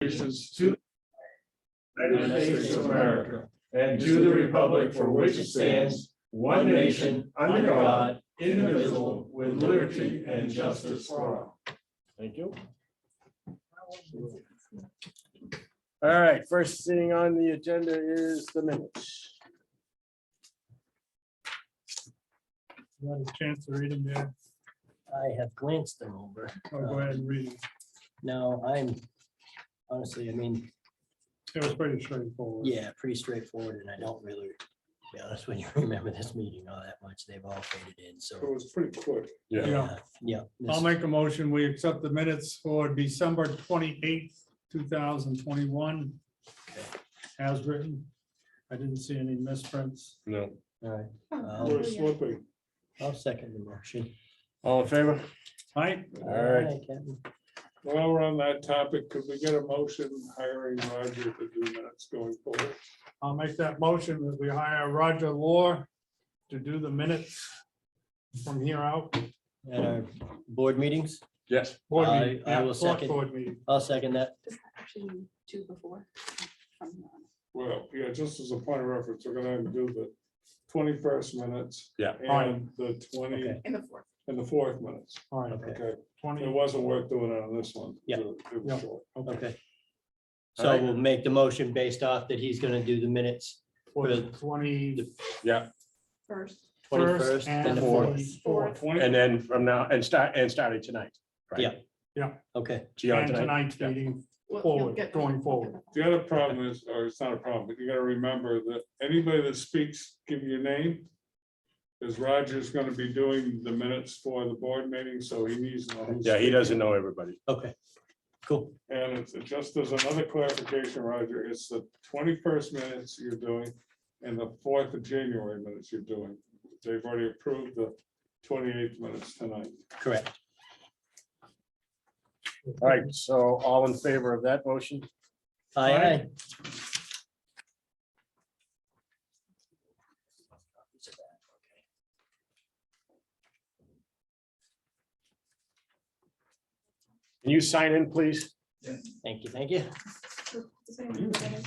allegiance to the United States of America and to the republic for which it stands, one nation, under God, indivisible, with liberty and justice for all. Thank you. All right, first thing on the agenda is the minutes. You had a chance to read them there. I have glanced them over. I'll go ahead and read it. No, I'm honestly, I mean, It was pretty straightforward. yeah, pretty straightforward, and I don't really, to be honest, when you remember this meeting all that much, they've all faded in, It so. was pretty quick. Yeah, Yeah. I'll make a motion. We accept the minutes for December 28th, 2021. As written. I didn't see any misprints. no. All right, We're slipping. I'll second the motion. All in favor? Right, All right. Captain. while we're on that topic, could we get a motion hiring Roger to do minutes going forward? I'll make that motion that we hire Roger Law to do the minutes from here out. At our board meetings, Yes. Board I- meeting, I will yeah, select second. board meeting. I'll second that. Just actually two before. Well, yeah, just as a point of reference, we're gonna do the 21st minutes. Yeah. And the 20 Okay. In the fourth. and the 4th minutes. All right, okay, Okay, it 20, wasn't worth doing it on this one. Yeah. It was Yeah. short. okay. All So right. we'll make the motion based off that he's gonna do the minutes For the the 20. Yeah, First. 21st and the 4th. 4th. and then from now and starting tonight. right? Yeah. Okay, See you on And tonight. tonight's Yeah. meeting We'll- forward, you'll get- going forward. The other problem is, or it's not a problem, but you gotta remember that anybody that speaks, give your name. Because Roger's gonna be doing the minutes for the board meeting, so he needs to know. who's Yeah, he speaking. doesn't know everybody. okay, cool. And it's just as another clarification, Roger, it's the 21st minutes you're doing and the 4th of January minutes you're doing. They've already approved the 28th minutes tonight. Correct. All right, so all in favor of that motion? Aye, aye. Can you sign in, please? Thank you, thank you. Does anyone know what that is?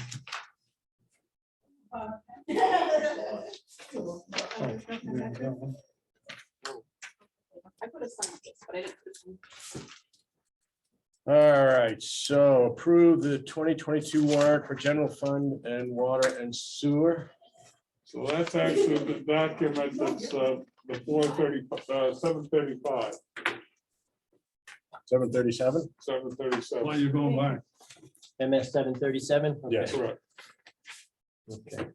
I put a sign on this, but I didn't. put a sign. All right, so approve the 2022 warrant for general fund and water and sewer. So that's actually the document that's the 735, 737? 737. you going by? MS 737? Yes. Correct. Okay.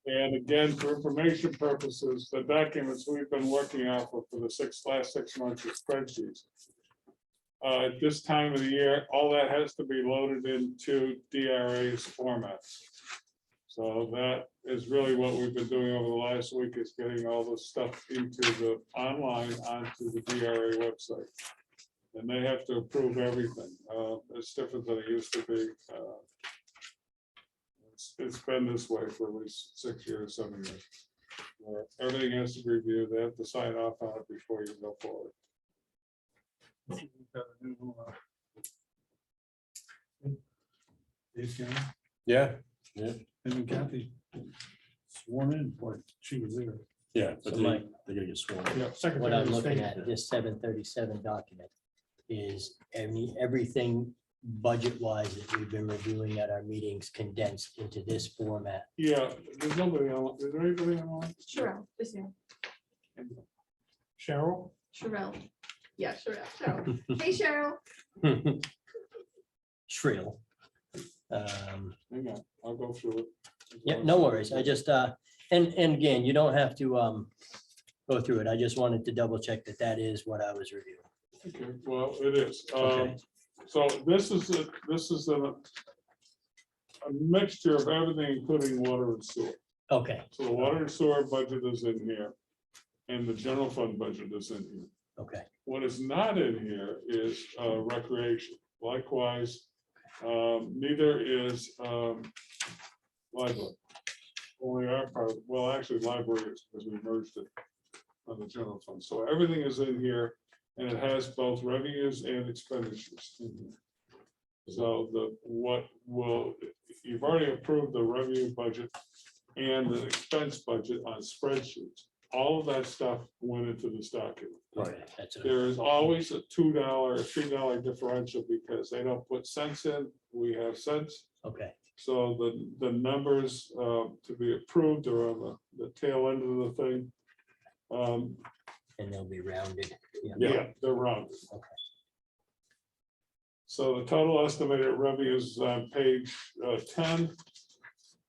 And again, for information purposes, the documents we've been working off of for the last 6 months of spreadsheets. At this time of the year, all that has to be loaded into DRA's formats. So that is really what we've been doing over the last week, is getting all the stuff into the online onto the DRA website. And they have to approve everything. It's different than it used to be. It's been this way for at least 6 years, 7 years. Where everything has to be reviewed. They have to sign off on it before you go forward. Yeah, And Kathy sworn in, boy, she was there. yeah, but So they, Mike- they're gonna get sworn. Yeah, What Secretary I'm of looking State. at, this 737 document is everything budget-wise that we've been reviewing at our meetings condensed into this format. Yeah, there's nobody on, is there anybody on? Sherelle, this year. Cheryl? Sherelle. Yeah, Sherelle. Hey, Cheryl. Shrill. Hang on, I'll go through it. Yeah, no worries. I just, and again, you don't have to go through it. I just wanted to double check that that is what I was reviewing. Okay, well, it is. Okay. So this is a mixture of everything, including water and sewer. Okay, So the water and sewer budget is in here. And the general fund budget is in here. okay, What is not in here is recreation. Likewise, neither is library. Only our part, well, actually library is because we merged it on the general fund. So everything is in here and it has both revenues and expenditures in here. So you've already approved the revenue budget and the expense budget on spreadsheets. All of that stuff went into this document. Okay, that's what There is always a $2 or $3 differential because they don't put cents in, we have cents. okay. So the numbers to be approved are on the tail end of the thing. And they'll be rounded. Yeah, they're rounded. Okay. So the total estimated revenue is on page 10.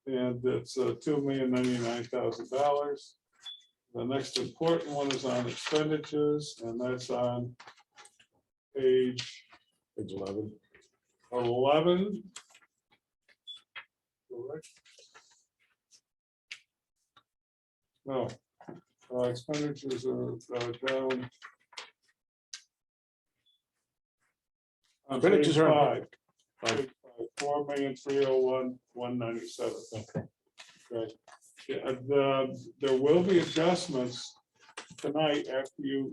And it's $2,099,000. The next important one is on expenditures, and that's on page 11. 11. Correct? No, expenditures are down. On Expenditures page are on five. Page 4,301,197. Okay. Okay. Yeah, there will be adjustments tonight after you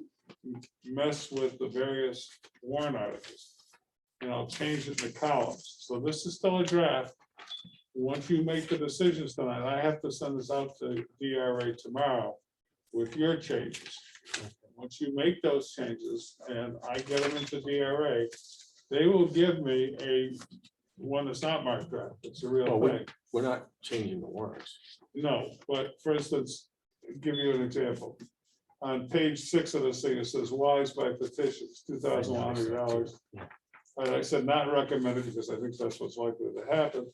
mess with the various warrant articles. And I'll change it to columns. So this is still a draft. Once you make the decisions tonight, I have to send this out to DRA tomorrow with your changes. Once you make those changes and I get them into DRA, they will give me a one that's not marked draft. It's a real thing. We're not changing the warrants. No, but for instance, give you an example. On page 6 of this thing, it says wise by petitions, $2,100. And I said not recommended because I think that's what's likely to happen.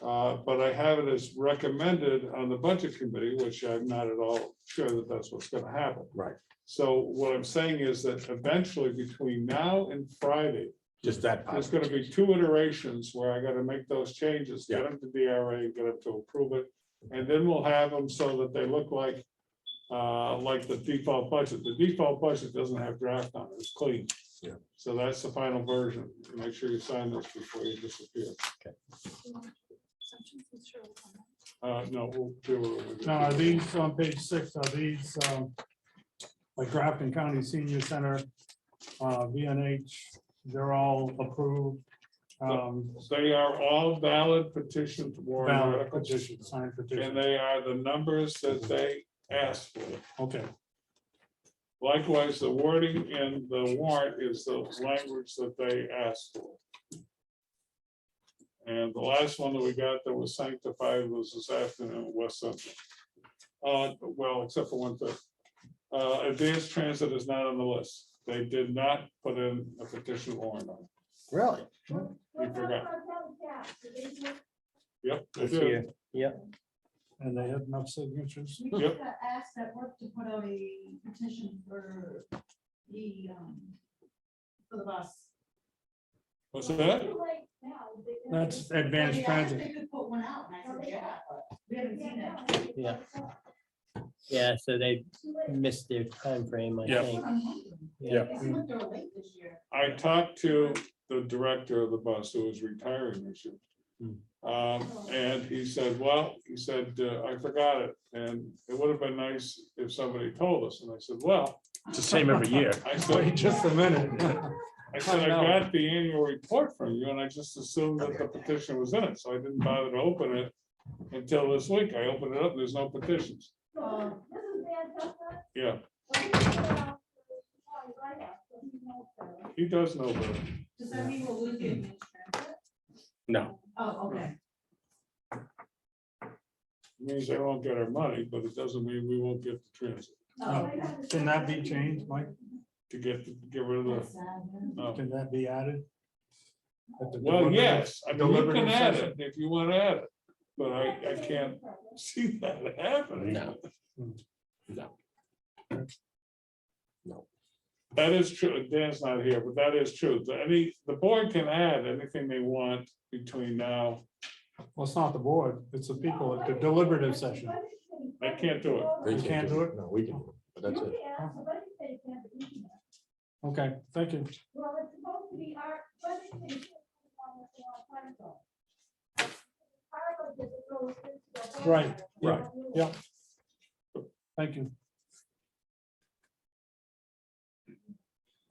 But I have it as recommended on the budget committee, which I'm not at all sure that that's what's going to happen. Right. So what I'm saying is that eventually between now and Friday, Just that. there's going to be 2 iterations where I got to make those changes, get them to DRA, get them to approve it. And then we'll have them so that they look like the default budget. The default budget doesn't have draft on it, it's clean. Yeah. So that's the final version. Make sure you sign this before you disappear. No, we'll do it. Now, are these on page 6, are these like Grafton County Senior Center, VNH, they're all approved? They are all valid petition to warrant Valid articles, petition, signed and petition, they are the numbers that they asked for. okay, Likewise, the wording in the warrant is the language that they asked for. And the last one that we got that was sanctified was this afternoon at West Central. Well, except for one thing. Advanced transit is not on the list. They did not put in a petition warrant on. Really? We forgot. Yep, they This did. year. Yep. and they have enough signatures? We Yep. just got asked at work to put out a petition for the bus. What's that? That's advanced transit. They could put one out, and I said, yeah, but we haven't seen it. Yeah. Yeah, so they missed their time frame, I Yeah. think. Yeah. It's went there late this year. I talked to the director of the bus who was retiring this year. And he said, well, I forgot it, and it would have been nice if somebody told us. And I said, well, It's the same every year. I Wait said, just a minute. I got the annual report from you, and I just assumed that the petition was in it, so I didn't bother to open it until this week. I opened it up, there's no petitions. Yeah, he does know better. Does that mean we'll lose the advanced transit? No, Oh, okay. It means they won't get our money, but it doesn't mean we won't get the transit Can that be changed, Mike? to get rid of That's the. sad, no. Can that be added? At the Well, deliberative- yes, I mean, you deliberative can add session? it if you want to add it, but I can't see that happening. no. No. No. That is true. Dan's not here, but that is true. The board can add anything they want between now. Well, it's not the board, it's the people at the deliberative session. They can't do it. They You can't do it? No, we can, do it, but that's it. Okay, thank you. Well, it's supposed to be our. Right, yeah, Right. yeah. Thank you.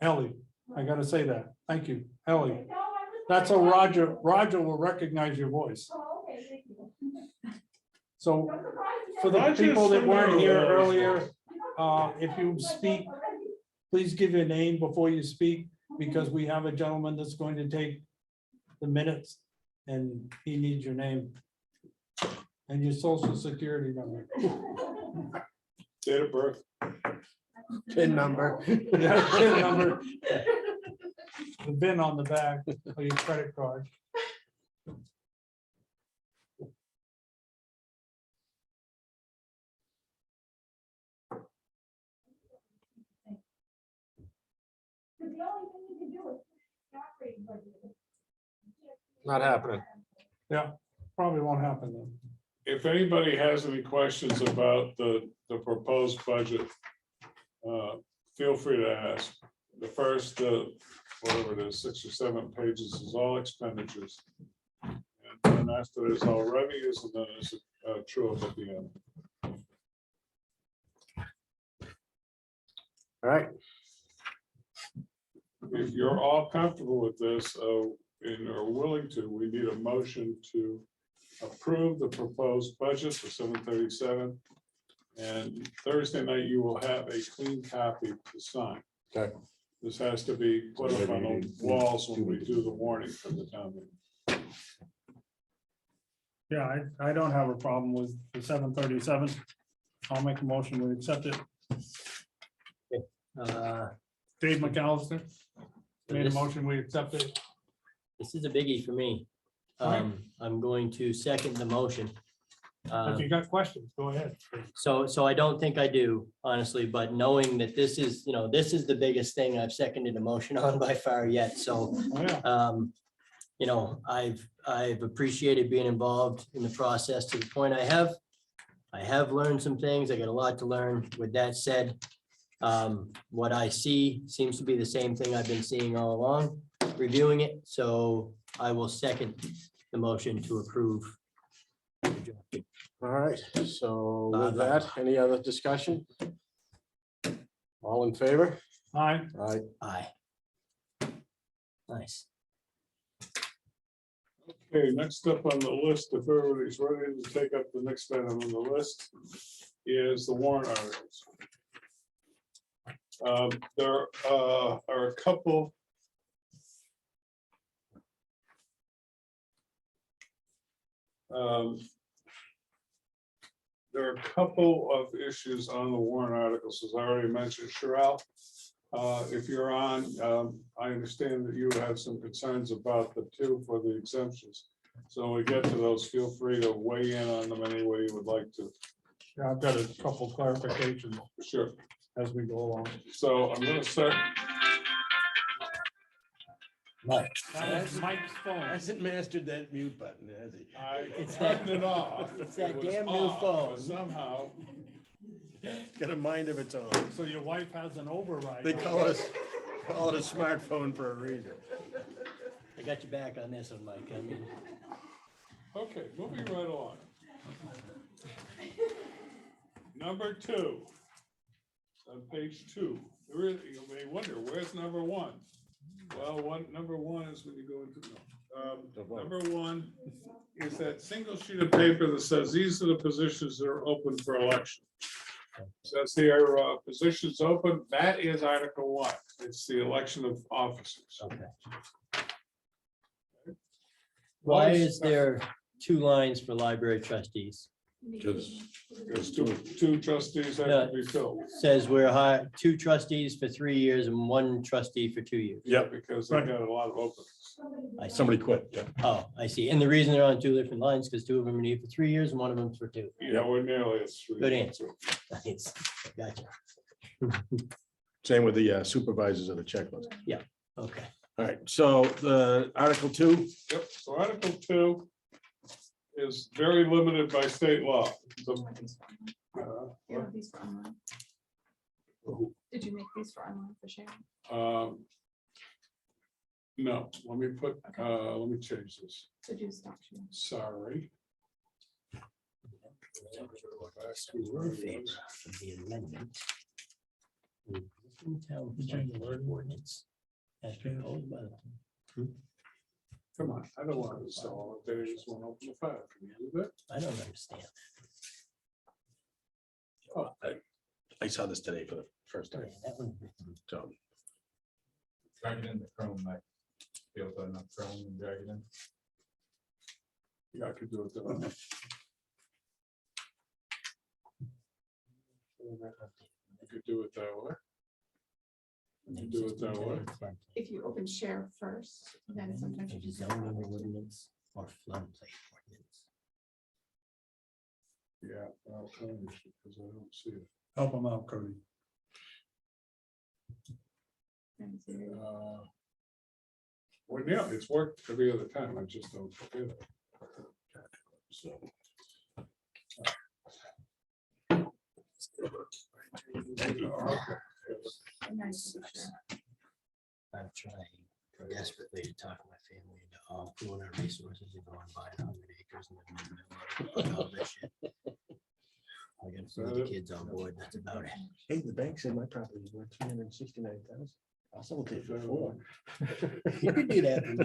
Ellie, I gotta say that. Thank you, Ellie. That's how Roger will recognize your voice. Oh, okay, thank you. So for the Roger's people that weren't here familiar with earlier, if you speak, please give your name before you speak, because we have a gentleman that's going to take the minutes and he needs your name and your social security number. Date of birth. PIN number. Yeah, PIN number. The VIN on the back of your credit card. Because the only thing you can do is the operating budget. Not happening. Yeah, probably won't happen then. If anybody has any questions about the proposed budget, feel free to ask. The first, whatever it is, 6 or 7 pages is all expenditures. And then after there's all revenues, and then there's a true up at the end. All right, If you're all comfortable with this, and are willing to, we need a motion to approve the proposed budget for 737. And Thursday night, you will have a clean copy to sign. okay. This has to be put up on the walls when we do the warning for the town meeting. Yeah, I don't have a problem with the 737. I'll make a motion, we accept it. Dave McAllister made a This- motion, we accept it. This is a biggie for me. Alright. I'm going to second the motion. If you got questions, go ahead. So I don't think I do, honestly, but knowing that this is, this is the biggest thing I've seconded a motion on by far yet, so. Oh, yeah. I've appreciated being involved in the process to the point I have. I have learned some things. I got a lot to learn. With that said, what I see seems to be the same thing I've been seeing all along, reviewing it. So I will second the motion to approve. All right, so with that, any other discussion? All in favor? Aye. All right, Aye. Nice. Okay, next up on the list, if everybody's ready to take up the next item on the list, is the warrant articles. There are a couple. There are a couple of issues on the warrant articles, as I already mentioned. Sherelle, if you're on, I understand that you have some concerns about the 2 for the exemptions. So when we get to those, feel free to weigh in on them any way you would like to. Yeah, I've got a couple clarifications Sure. as we go along. So I'm gonna start. Mike, That was Mike's phone. hasn't mastered that mute button, has he? I It's that- turned it off. it's that It was damn new off, but phone. Somehow, Got a mind of its own. So your wife has an override. They call it a smartphone for a reason. I got your back on this one, Mike. I mean, okay, moving right along. Number 2. On page 2, you may wonder, where's number 1? Well, number 1 is when you go into, number 1 is that single sheet of paper that says these are the positions that are open for election. Says here, positions open, that is Article 1. It's the election of officers. okay. Why is there 2 lines for library trustees? There's two trustees that have to be filled. Says we're hiring 2 trustees for 3 years and 1 trustee for 2 years. Yep, Because they've got a lot of openings. I see. somebody quit. Yeah. Oh, I see. And the reason they're on 2 different lines, because 2 of them are needed for 3 years and 1 of them's for 2. Yeah, we're nearly at 3. Good answer. Nice. Gotcha. Same with the supervisors of the checklist. Okay. All right, so the Article 2, Yep, so Article 2 is very limited by state law. You have these for online? Did you make these for online for sharing? No, let me change this. Did you stop sharing? Sorry. We're in favor of the amendment. to the existing town planning ordinance as proposed by the- Come on, I don't want to sell all the days, want to open the file. Can you do that? I don't understand. I saw this today for the first time. That one- So Drag it in the Chrome, like, be able to open up Chrome and drag it in. Yeah, I could do it. That way. I could do it that way. I could do it that way. If you open share first, then sometimes you just. Zoning ordinance or floodplain ordinance. Yeah, I'll tell you, because I don't see it. Help him out, Cody. Well, yeah, it's worked every other time. I just don't get it. So. I'm trying desperately to talk my family into all pooling our resources and going buying 100 acres and then all this shit. I gotta put the kids on board, that's about it. hey, the bank said my property is worth 369,000. I'll sell it for 4. You could do that. for me.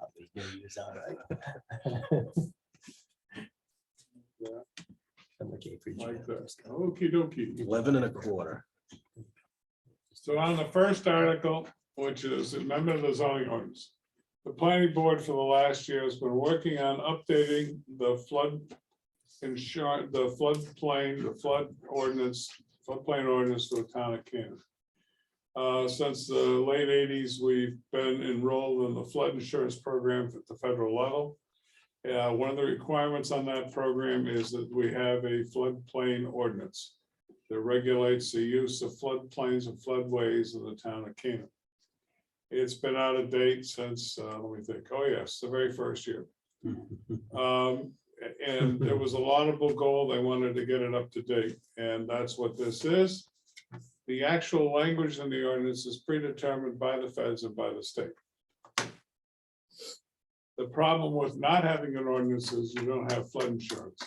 I'll be doing this all right. Yeah. I'm okay for you. Like that. Okey dokey. 11 and a quarter. So on the first article, which is amendment of the zoning ordinance. The planning board for the last year has been working on updating the flood insurance, the floodplain, the floodplain ordinance for the town of Canaan. Since the late 80s, we've been enrolled in the flood insurance program at the federal level. One of the requirements on that program is that we have a floodplain ordinance that regulates the use of floodplains and floodways in the town of Canaan. It's been out of date since, let me think, oh yes, the very first year. And there was a laudable goal, they wanted to get it up to date, and that's what this is. The actual language in the ordinance is predetermined by the feds and by the state. The problem with not having an ordinance is you don't have flood insurance.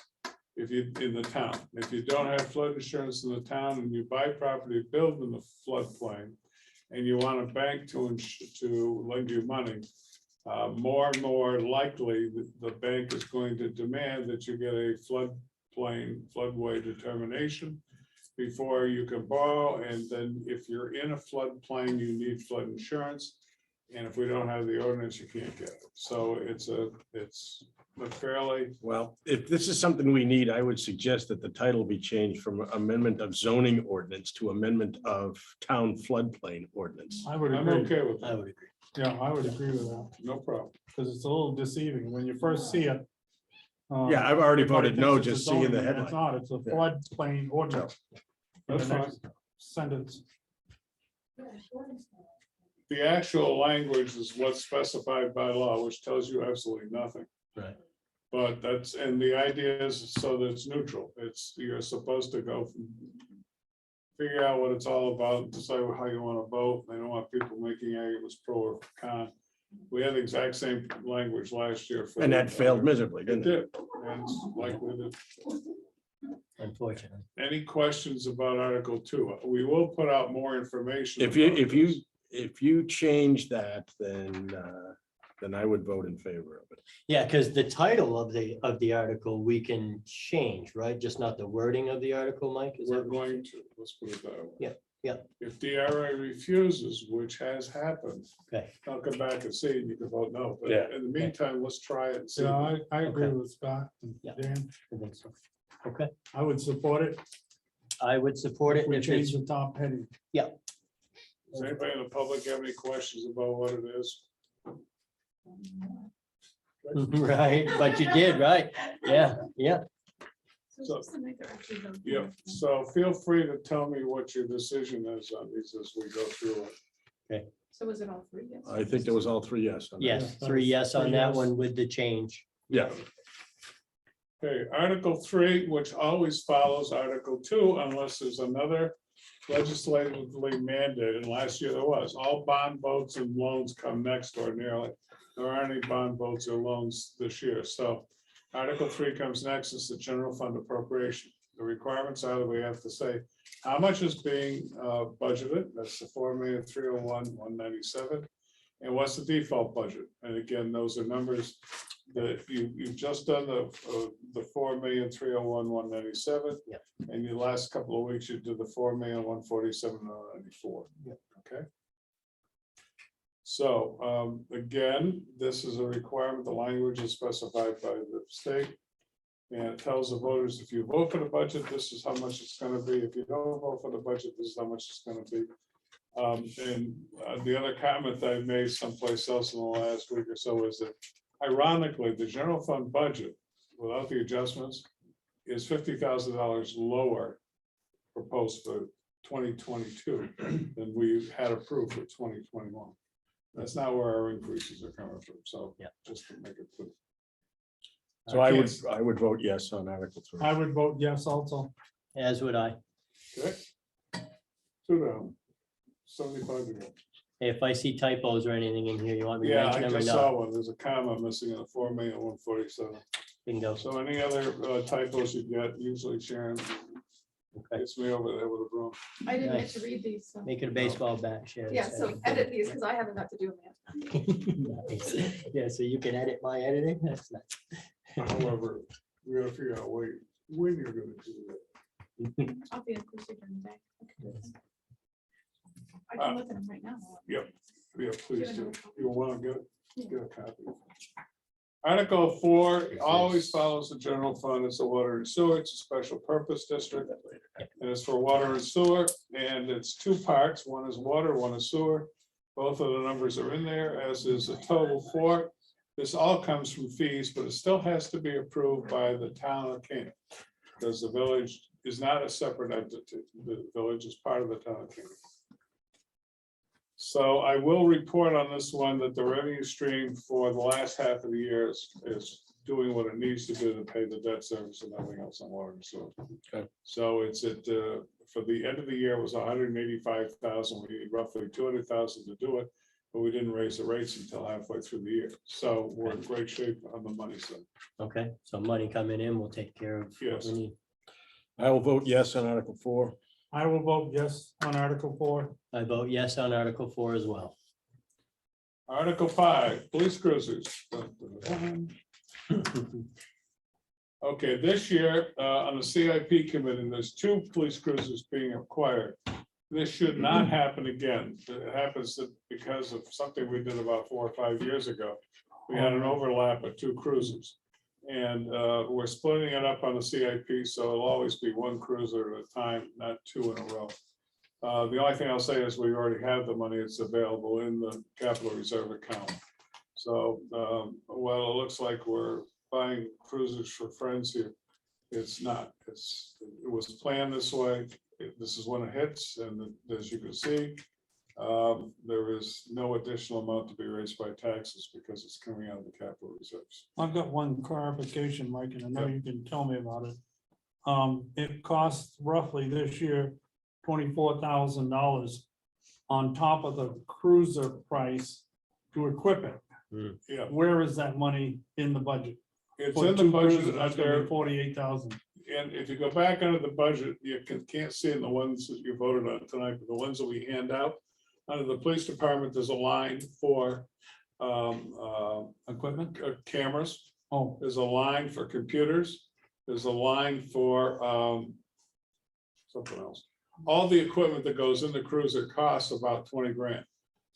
If you, in the town, if you don't have flood insurance in the town and you buy property built in the floodplain and you want a bank to lend you money, more and more likely the bank is going to demand that you get a floodway determination before you can borrow. And then if you're in a floodplain, you need flood insurance. And if we don't have the ordinance, you can't get it. So it's a fairly. Well, if this is something we need, I would suggest that the title be changed from amendment of zoning ordinance to amendment of town floodplain ordinance. I would I'm agree. okay with I that, would agree. Yeah, I would agree with that, no problem. because it's a little deceiving when you first see it. Yeah, I've already everybody voted no, thinks it's a just seeing the zoning, and it's headline. not, it's a floodplain ordinance. That's The fine. next Sentence. The actual language is what's specified by law, which tells you absolutely nothing. Right. But that's, and the idea is so that it's neutral. It's, you're supposed to go figure out what it's all about, decide how you want to vote. They don't want people making arguments pro or con. We had the exact same language last year. for And the- that failed miserably, It didn't it? did, and it's likely that. Unfortunately. Any questions about Article 2? We will put out more information. If you, about this. if you change that, then I would vote in favor of it. Yeah, because the title of the article we can change, right? Just not the wording of the article, Mike? Is We're that what you going to, let's put it that way. Yeah, yeah. If DRA refuses, which has happened, Okay. I'll come back and see, and you can vote no, but Yeah. in the meantime, let's try it and see. Yeah, I agree Okay. with Scott and Yeah. Dan. I think so. Okay, I would support it. I would support it We if change it's, the top heading. Does anybody in the public have any questions about what it is? right, but you did, right? Yeah, yeah. So- just the night they're actually voting. Yeah, so feel free to tell me what your decision is on these as we go through it. So was it all three? Yes. I think there was all 3 yes. on that. Yes, Yeah, 3 yes on three that yes. one with the change. Yeah, Okay, Article 3, which always follows Article 2 unless there's another legislatively mandated, and last year there was, all bond votes and loans come next ordinarily. There aren't any bond votes or loans this year, so Article 3 comes next, is the general fund appropriation. The requirements are that we have to say how much is being budgeted, that's the 4,301,197. And what's the default budget? And again, those are numbers that you've just done the 4,301,197. Yep. And the last couple of weeks, you did the 4,147,094. Yep. Okay. So, again, this is a requirement. The language is specified by the state. And it tells the voters, if you vote for the budget, this is how much it's gonna be. If you don't vote for the budget, this is how much it's gonna be. The other comment that I made someplace else in the last week or so is that ironically, the general fund budget, without the adjustments, is $50,000 lower proposed for 2022 than we had approved for 2021. That's not where our increases are coming from, so Yeah. just to make it clear. So I would vote yes on Article 3. I would vote yes also. As would I. Okay. 2 down, 75 to go. If I see typos or anything in here, you want me to Yeah, mention I them or just not? saw one. There's a comma missing in the 4,147. Bingo. So any other typos you get, usually Sharon Okay. gets me over there with a broom. I didn't get Nice. to read these, so. Make it a baseball bat, Sharon. Yeah, so edit these, because I haven't got to do them yet. Nice. Yeah, so you can edit my editing. That's nice. However, we gotta figure out when you're gonna do that. I'll be in Cruise during the day. I can look at them right now. Yeah, please do. Yeah. You wanna get a copy. Article 4 always follows the general fund. It's a water and sewer. It's a special purpose district. And it's for water and sewer, and it's 2 parts. One is water, one is sewer. Both of the numbers are in there, as is a total for. This all comes from fees, but it still has to be approved by the town of Canaan. Because the village is not a separate entity. The village is part of the town of Canaan. So I will report on this one that the revenue stream for the last half of the year is doing what it needs to do to pay the debt service and everything else on water and sewer. Okay. So it's for the end of the year, it was 185,000. We need roughly 200,000 to do it, but we didn't raise the rates until halfway through the year. So we're in great shape on the money side. Okay, so money coming in, we'll take care of what Yes. we need. I will vote yes on Article 4. I will vote yes on Article 4. I vote yes on Article 4 as well. Article 5, police cruisers. Okay, this year, on the CIP committee, there's 2 police cruisers being acquired. This should not happen again. It happens that because of something we did about 4 or 5 years ago. We had an overlap of 2 cruisers. And we're splitting it up on the CIP, so it'll always be 1 cruiser at a time, not 2 in a row. The only thing I'll say is we already have the money. It's available in the capital reserve account. So, while it looks like we're buying cruisers for friends here, it's not. It was planned this way. This is when it hits, and as you can see, there is no additional amount to be raised by taxes because it's coming out of the capital reserves. I've got one clarification, Mike, and I know Yeah. you can tell me about it. It costs roughly this year $24,000 on top of the cruiser price to equip it. Yeah, Where is that money in the budget? it's For in the 2 budget cruisers, that's gonna be under, 48,000. and if you go back under the budget, you can't see in the ones that you voted on tonight, but the ones that we hand out. Under the police department, there's a line for Equipment? cameras. Oh, There's a line for computers. There's a line for something else. All the equipment that goes in the cruiser costs about 20 grand.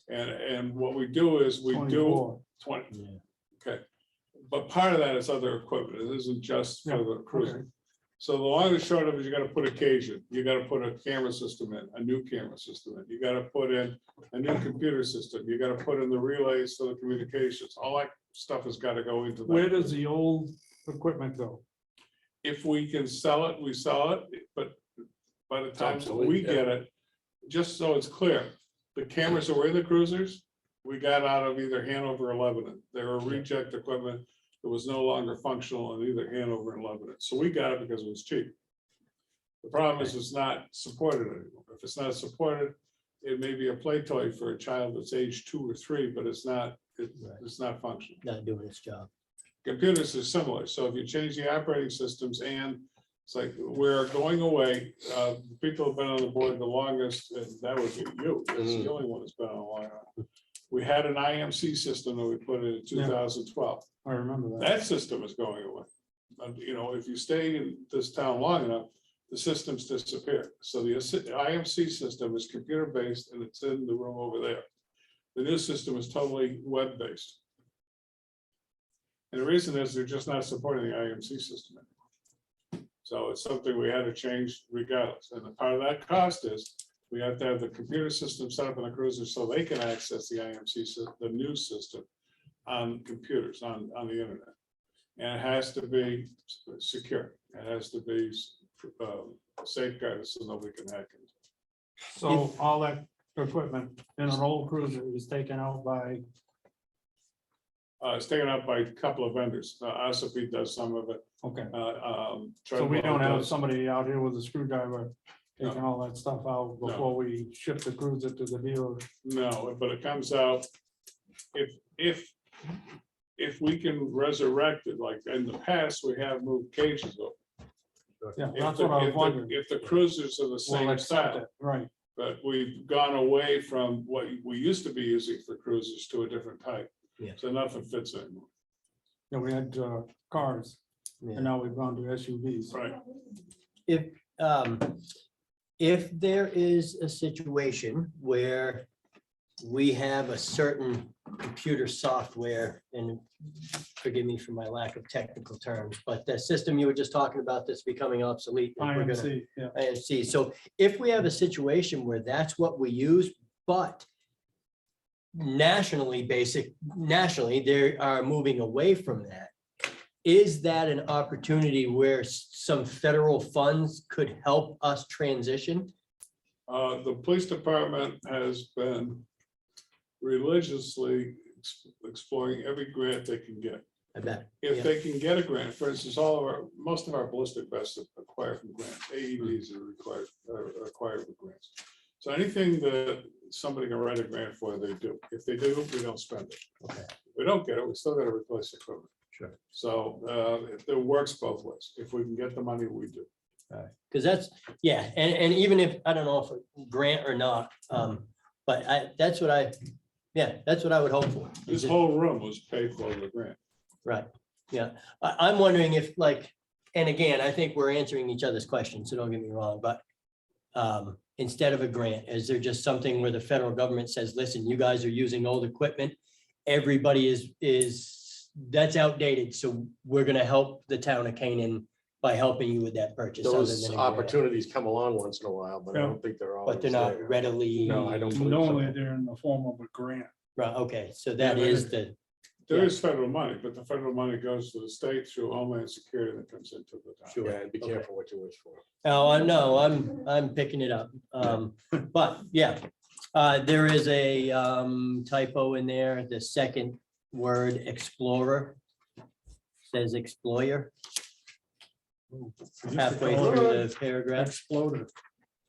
And what we do is we do 24. 20, Yeah. okay. But part of that is other equipment. It isn't just for Yeah, the cruiser. okay. So the long and short of it is you gotta put a cage in. You gotta put a camera system in, a new camera system in. You gotta put in a new computer system. You gotta put in the relays for the communications. All that stuff has gotta go into that. Where does the old equipment go? If we can sell it, we sell it, but by the time obsolete, we yeah. get it, just so it's clear, the cameras that were in the cruisers, we got out of either Hanover or Lebanon. They were reject equipment that was no longer functional in either Hanover and Lebanon. So we got it because it was cheap. The problem is it's not supported anymore. If it's not supported, it may be a play toy for a child that's age 2 or 3, but it's not, it's not functional. Not doing its job. Computers are similar, so if you change the operating systems, and it's like, we're going away, the people have been on the board the longest, and that would be you, that's the only one that's been on a long time. We had an IMC system that we put in Yeah. 2012. I remember that. That system is going away. And, you know, if you stay in this town long enough, the systems disappear. So the IMC system is computer-based and it's in the room over there. The new system is totally web-based. And the reason is they're just not supporting the IMC system anymore. So it's something we had to change regardless. And a part of that cost is we have to have the computer system set up on the cruiser so they can access the IMC, the new system on computers, on the internet. And it has to be secure. It has to be safeguarded so nobody can hack it. So all that equipment in an old cruiser is taken out by, It's taken up by a couple of vendors. Ossipee does some of it. okay. So We don't have somebody out here with a screwdriver taking all that stuff out before we ship the cruiser to the dealer. No, but it comes out, if we can resurrect it, like in the past, we have moved cages over. Yeah, If that's the- what I was if the- wondering. If the cruisers are the We'll same accept style, it, right. but we've gone away from what we used to be using for cruisers to a different type. Yeah. So nothing fits anymore. Yeah, we had cars Yeah. and now we've gone to SUVs. Right. If there is a situation where we have a certain computer software, and forgive me for my lack of technical terms, but the system you were just talking about that's becoming obsolete. if we're gonna- IMC, yeah. IMC. So if we have a situation where that's what we use, but nationally, they are moving away from that. Is that an opportunity where some federal funds could help us transition? The police department has been religiously exploring every grant they can get. I bet. If Yeah. they can get a grant, for instance, most of our ballistic vests are acquired from grants, AEDs are acquired with grants. So anything that somebody can write a grant for, they do. If they do, we don't spend it. Okay. If we don't get it, we still gotta replace the equipment. Sure. So it works both ways. If we can get the money, we do. Because that's, yeah, and even if, I don't know if a grant or not, but that's what I would hope for. This whole room was paid for with a grant. Right, yeah. I'm wondering if like, and again, I think we're answering each other's questions, so don't get me wrong, but instead of a grant, is there just something where the federal government says, listen, you guys are using old equipment? Everybody that's outdated, so we're gonna help the town of Canaan by helping you with that purchase. other Those than a grant. opportunities come along once in a while, but I don't think they're always But they're not there. readily. No, I don't believe Normally so. they're in the form of a grant. Right, okay, so that Yeah, is the, There Yeah. is federal money, but the federal money goes to the state through Homeland Security that comes into the town. Sure. Yeah, and be Okay. careful what you wish for. oh, I know, I'm picking it up. But yeah, there is a typo in there, the second word explorer says explorer halfway through the paragraph, Exploded.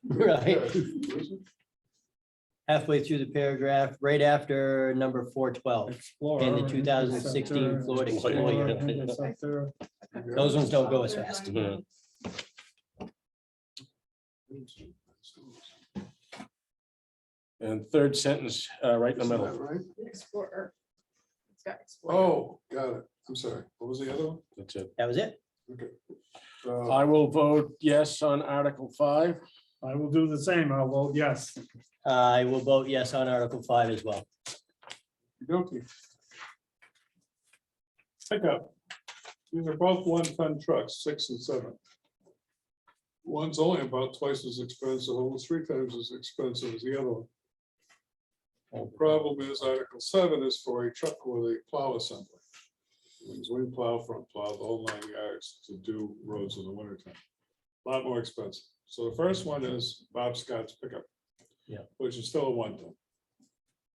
right? Halfway through the paragraph, right after number 412. Explorer. And the 2016 Ford Explorer. Those ones don't go as fast. Mhm. And third sentence, right in the Isn't middle. that right? Explorer. It's got Explorer. Oh, got it. I'm sorry. What was the other one? That's it. That was it. Okay. I will vote yes on Article 5. I will do the same. I'll vote yes. I will vote yes on Article 5 as well. Okay. Pickup. These are both 1-ton trucks, 6 and 7. One's only about twice as expensive, almost 3 times as expensive as the other one. The problem is Article 7 is for a truck with a plow assembly. It means wing plow, front plow, the whole 9 yards to do roads in the wintertime. A lot more expensive. So the first one is Bob Scott's pickup. Yeah. Which is still a 1-ton.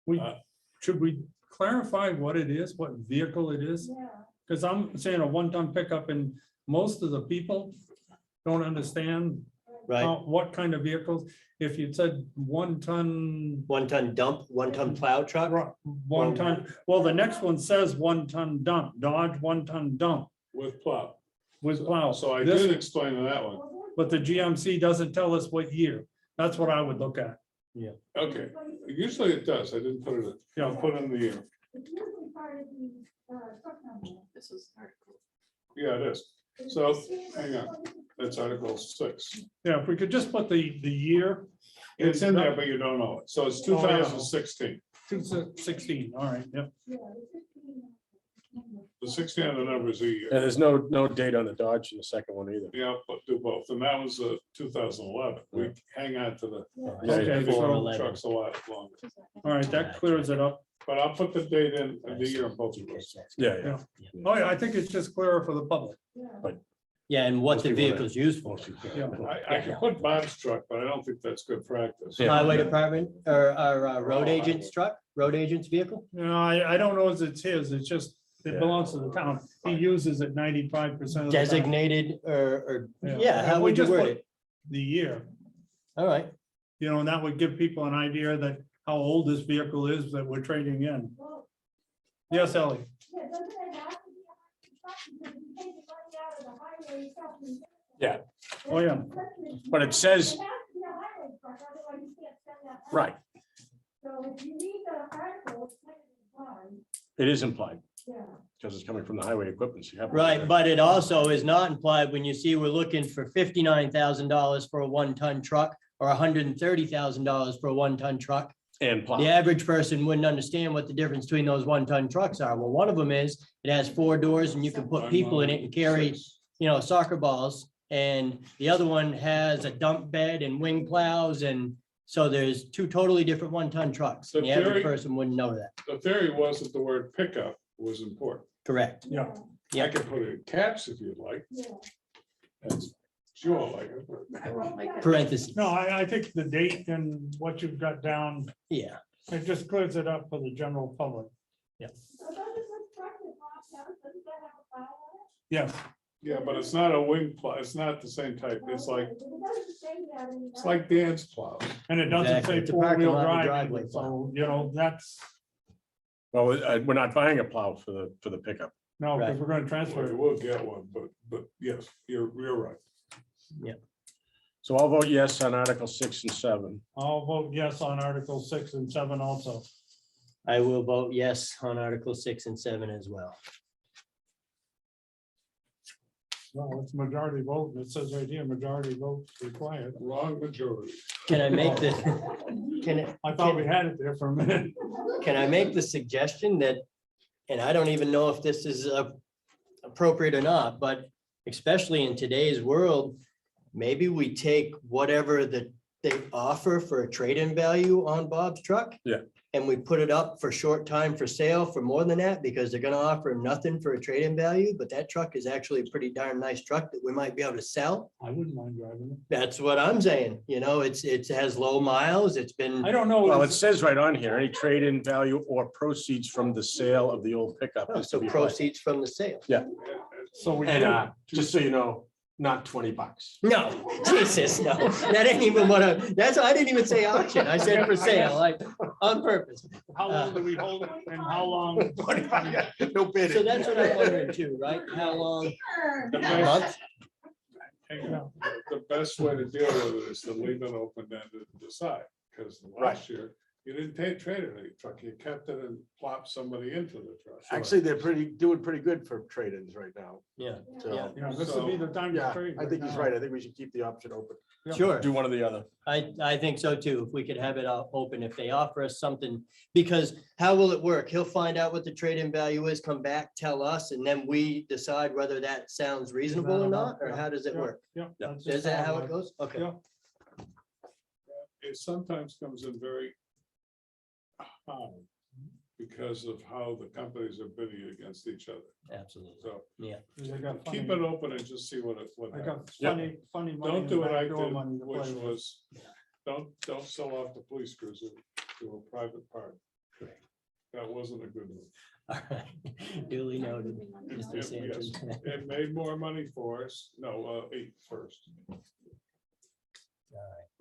We, Uh, should we clarify what it is, what vehicle it is? Yeah. Because I'm saying a 1-ton pickup and most of the people don't understand Right, what kind of vehicles. If you said 1-ton, 1-ton dump, 1-ton plow truck. 1-ton, well, the next one says 1-ton dump, Dodge 1-ton dump With plow. with plow. So I This- did explain that one. But the GMC doesn't tell us what year. That's what I would look at. Okay, usually it does. I didn't put it in. Yeah, I'll put in the year. It's usually part of the, truck number. This was article. Yeah, it is. So, hang on. That's Article 6. Yeah, if we could just put the year. It's in there, but you don't know it. So it's Oh, yeah. 2016. 216, all right, yeah. Yeah, the 16 number. The 16 of the numbers a year. And there's no date on the Dodge in the second one either. Yeah, but do both. And that was 2011. We hang on to the Yeah, Okay, yeah. so, trucks a lot longer. all right, that clears it up. But I'll put the date in the year in both of those. Yeah. Oh, yeah, I think it's just clearer for the public. Yeah, and what the Most people vehicle's used for. Yeah. I can put Bob's truck, but I don't think that's good practice. Yeah. Highway department or our road agent's truck, road agent's vehicle? You know, I don't know if it's his, it's just, it belongs to the town. He uses it 95% of the time. Designated or, yeah, how We would you just word put it? The year, All right, you know, and that would give people an idea that how old this vehicle is that we're trading in. Well, Yes, Ellie? yeah, doesn't it have to be a truck? Because if you take the money out of the highway stuff. and- Yeah. Oh, yeah. But it says- It has to be a highway truck, otherwise you can't send that. out. Right, So if you read the article, it's kind of implied, it is implied, yeah. because it's coming from the highway equipment. So you have. right, but it also is not implied when you see we're looking for $59,000 for a 1-ton truck or $130,000 for a 1-ton truck. And plow. The average person wouldn't understand what the difference between those 1-ton trucks are. Well, one of them is, it has 4 doors and you can put people in it and carry, soccer balls. And the other one has a dump bed and wing plows, and so there's 2 totally different 1-ton trucks. And the So average Jerry- person wouldn't know that. The theory was that the word pickup was important. Correct. Yeah. I Yeah. can put it in caps if you'd like. Yeah. That's sure like it. I won't like that. Parentheses. No, I think the date and what you've got down, Yeah. it just clears it up for the general public. So doesn't this truck that Bob does, doesn't that have a plow on it? Yes, Yeah, but it's not a wing plow. It's not the same type. It's like, It doesn't say that in the it's like Dan's plow. and it doesn't Exactly. say It's a parking 4-wheel lot and drive, driveway so, you know, that's, Well, we're not buying a plow for the pickup. no, because Right. we're gonna transfer We it. will get one, but yes, you're right. So I'll vote yes on Article 6 and 7. I'll vote yes on Article 6 and 7 also. I will vote yes on Article 6 and 7 as well. Well, it's majority vote, and it says right here, majority votes required. Wrong majority. Can I make the, I thought we had it there for a minute. can I make the suggestion that, and I don't even know if this is appropriate or not, but especially in today's world, maybe we take whatever that they offer for a trade-in value on Bob's truck. Yeah. And we put it up for short time for sale for more than that, because they're gonna offer him nothing for a trade-in value, but that truck is actually a pretty darn nice truck that we might be able to sell. I wouldn't mind driving it. That's what I'm saying, it has low miles, it's been. I don't know. Well, it is- says right on here, any trade-in value or proceeds from the sale of the old pickup is to So be. proceeds from the sale. So we And did, just so you know, not $20. No, Jesus, no, that ain't even what I didn't even say auction, I said for sale, like, on purpose. how long do we hold it and how long? No So bidding. that's what I'm wondering too, right? How long? The A best- month? hang on. The best way to deal with it is to leave it open-ended and decide, because last year, you didn't trade it in a truck, you kept it and plopped somebody into the truck. Actually, they're doing pretty good for trade-ins right now. Yeah, So, Yeah, this would be the time to yeah, trade. I think he's right. I think we should keep the option open. Yeah. sure. Do one or the other. I think so too. If we could have it open, if they offer us something, because how will it work? He'll find out what the trade-in value is, come back, tell us, and then we decide whether that sounds reasonable or not, or how does it work? Yeah. Yeah. that's just Is that how it works. goes? Okay. Yeah. It sometimes comes in very high because of how the companies are bidding against each other. Absolutely. So I got keep funny- it open and just see what I happens. got Yeah. funny money. Don't in do the what I back door did, money to which play with. was, don't sell off the police cruiser to a private party. Correct. That wasn't a good one. All right. Duly noted, Mr. Yes, Sanchez. It made more money for us. No, 8 first.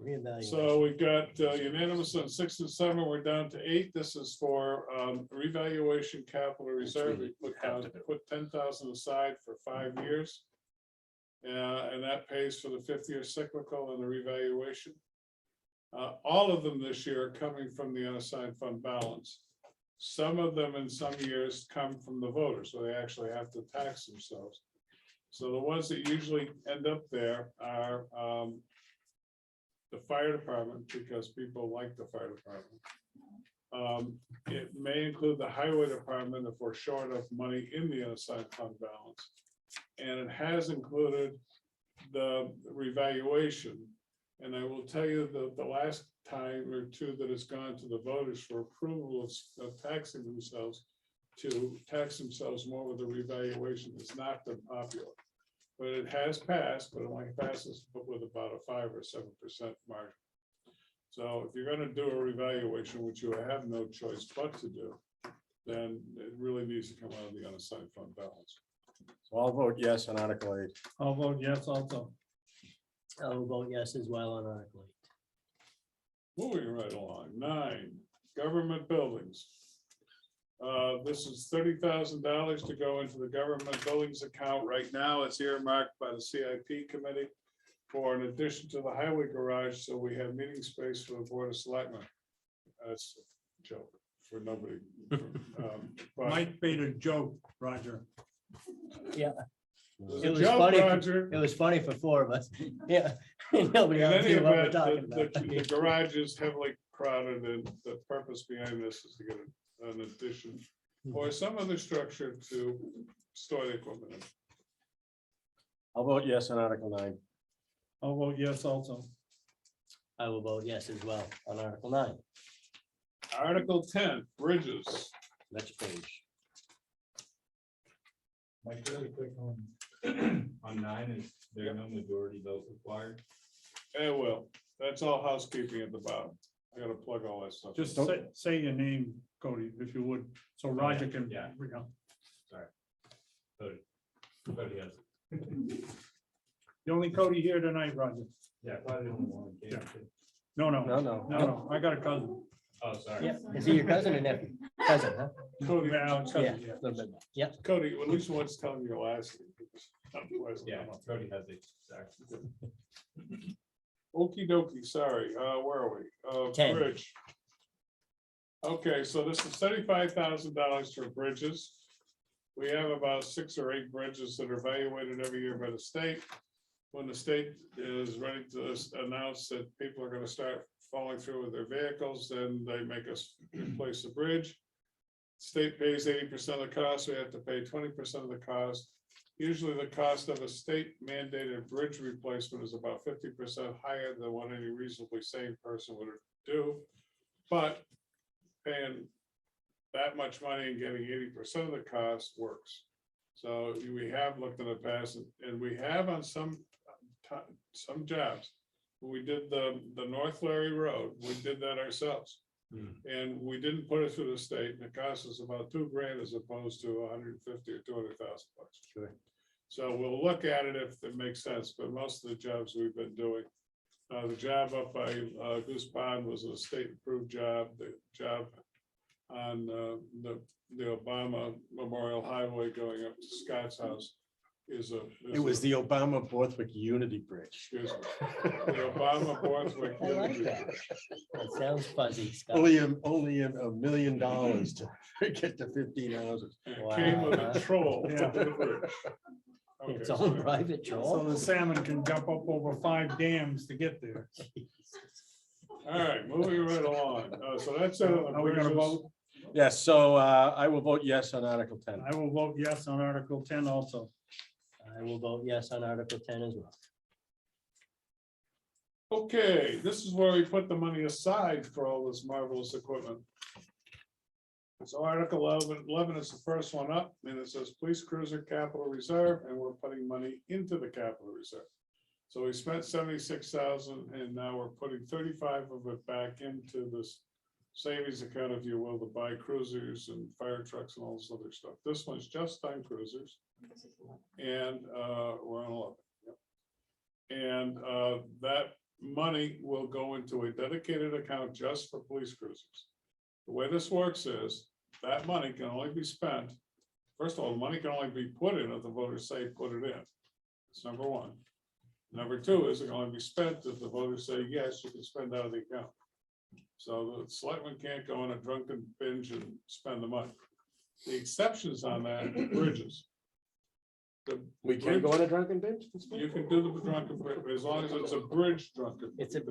Reevaluate. So we've got unanimous on 6 and 7. We're down to 8. This is for revaluation capital reserve. We put 10,000 aside for 5 years. And that pays for the 5th year cyclical and the revaluation. All of them this year are coming from the unassigned fund balance. Some of them in some years come from the voters, so they actually have to tax themselves. So the ones that usually end up there are the fire department, because people like the fire department. It may include the highway department if we're short of money in the unassigned fund balance. And it has included the revaluation. And I will tell you that the last time or two that it's gone to the voters for approval of taxing themselves, to tax themselves more with the revaluation has not been popular. But it has passed, but it only passes with about a 5 or 7% margin. So if you're gonna do a revaluation, which you have no choice but to do, then it really needs to come out of the unassigned fund balance. So I'll vote yes on Article 8. I'll vote yes also. I will vote yes as well on Article 8. Moving right along, 9, government buildings. This is $30,000 to go into the government buildings account. Right now, it's earmarked by the CIP committee for an addition to the highway garage, so we have meeting space for the Board of Selectmen. That's a joke for nobody. But Mike made a joke, Roger. Yeah, it's it a was joke, funny. Roger. It was funny for 4 of us. Yeah. Nobody In else any knew what we're event, talking the about. garage is heavily crowded, and the purpose behind this is to get an addition or some other structure to store the equipment in. I'll vote yes on Article 9. I'll vote yes also. I will vote yes as well on Article 9. Article 10, bridges. Next page. Mike, really quick on 9, is there no majority vote required? Well, that's all housekeeping at the bottom. I gotta plug all that stuff. Just in. say your name, Cody, if you would, so Roger can. Yeah. Cody has it. The only Cody here tonight, Roger. Yeah, probably the only one. who came. No, no, No, no, no. no, I got a cousin. Oh, sorry. Yeah, is he your cousin or nephew? Cousin, huh? Cody, Yeah, cousin, yeah. Cody, at least once tell me your last name. Otherwise, Yeah, Cody has it. Sorry. Okey dokey, sorry, where are we? 10. Bridge. Okay, so this is $35,000 for bridges. We have about 6 or 8 bridges that are evaluated every year by the state. When the state is ready to announce that people are gonna start falling through with their vehicles, then they make us replace the bridge. State pays 80% of the cost, we have to pay 20% of the cost. Usually the cost of a state mandated bridge replacement is about 50% higher than what any reasonably sane person would do. But paying that much money and getting 80% of the cost works. So we have looked in the past, and we have on some jobs. When we did the North Larry Road, we did that ourselves. And we didn't put it through the state, and it cost us about $2,000 as opposed to 150 or 200,000 bucks. Sure. So we'll look at it if it makes sense, but most of the jobs we've been doing. The job up by Goose Pond was a state approved job. The job on the Obama Memorial Highway going up to Scott's house is a. It was the Obama Borthwick Unity Bridge. Excuse me. The Obama Borthwick. I like Unity that. Bridge. That sounds fuzzy, Scott. Only $1 million to get to 15 houses. And it came with Wow. a troll. Yeah. up to the bridge. Okay, It's so- on private So troll. the salmon can jump up over 5 dams to get there. All right, moving right along. So that's it. on the Are we gonna bridges. vote? Yes, so I will vote yes on Article 10. I will vote yes on Article 10 also. I will vote yes on Article 10 as well. Okay, this is where we put the money aside for all this marvelous equipment. So Article 11 is the first one up, and it says police cruiser capital reserve, and we're putting money into the capital reserve. So we spent 76,000, and now we're putting 35 of it back into this savings account, if you will, to buy cruisers and fire trucks and all this other stuff. This one's just on cruisers. And we're on 11. Yep. And that money will go into a dedicated account just for police cruisers. The way this works is that money can only be spent. First of all, the money can only be put in if the voters say put it in. That's number one. Number two, is it going to be spent if the voters say, yes, you can spend out of the account? So the selectmen can't go on a drunken binge and spend the money. The exceptions on that, are bridges. We can go on a drunken binge? You can do the drunken, as long as it's a bridge drunken. It's a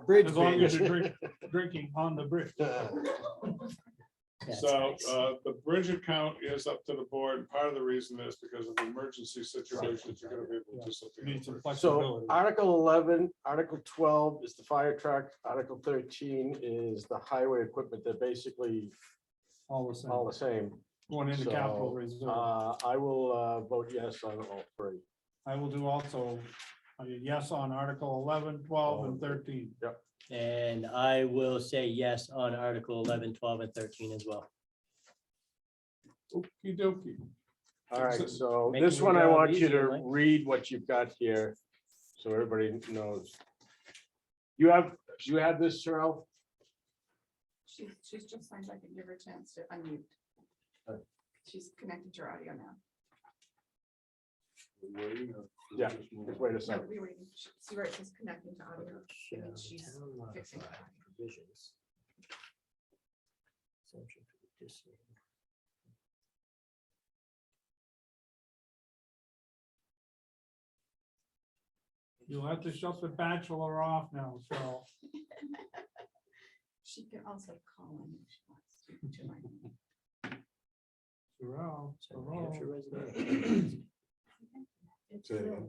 bridge. As long as binge. you're drinking on the bridge. That's So nice. the bridge account is up to the board. And part of the reason is because of emergency situations, you're gonna be able to do something. Need some So flexibility. Article 11, Article 12 is the fire truck, Article 13 is the highway equipment. They're basically All the same, all the same. going into capital So, reserve. I will vote yes on all three. I will do also a yes on Article 11, 12, and 13. And I will say yes on Article 11, 12, and 13 as well. Okey dokey. All right, so Making this your one, I job want you easier, to Mike. read what you've got here, so everybody knows. You have this, Cheryl? She's just signed. I can give her a chance to unmute. She's connected to her audio now. Yeah, just wait a No, second. we waiting. See where it says connecting to audio. It means she's fixing it. Provisions. Subject to decision. You'll have to shut the bachelor off now, so. She can also call in if she wants to my. Cheryl, So New Cheryl. Hampshire resident. It's Say it Bill.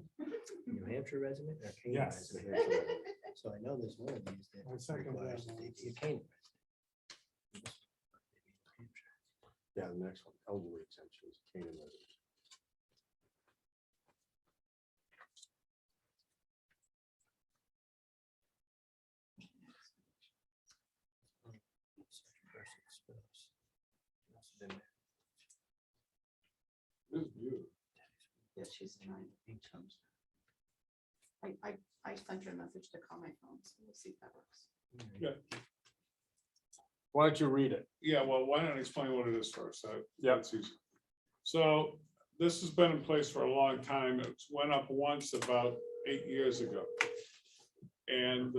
New Hampshire resident or Canaan Yes. resident? So I know there's one of these that I second requires that that they one. be a Canaan resident. Yeah, the next one, elderly exemptions, Canaan residents. This is beautiful. Yeah, she's trying. I sent her a message to call my phone, so we'll see if that works. Why don't you read it? Yeah, well, why don't I explain what it is first? Yeah. That's easy. So this has been in place for a long time. It went up once about 8 years ago. And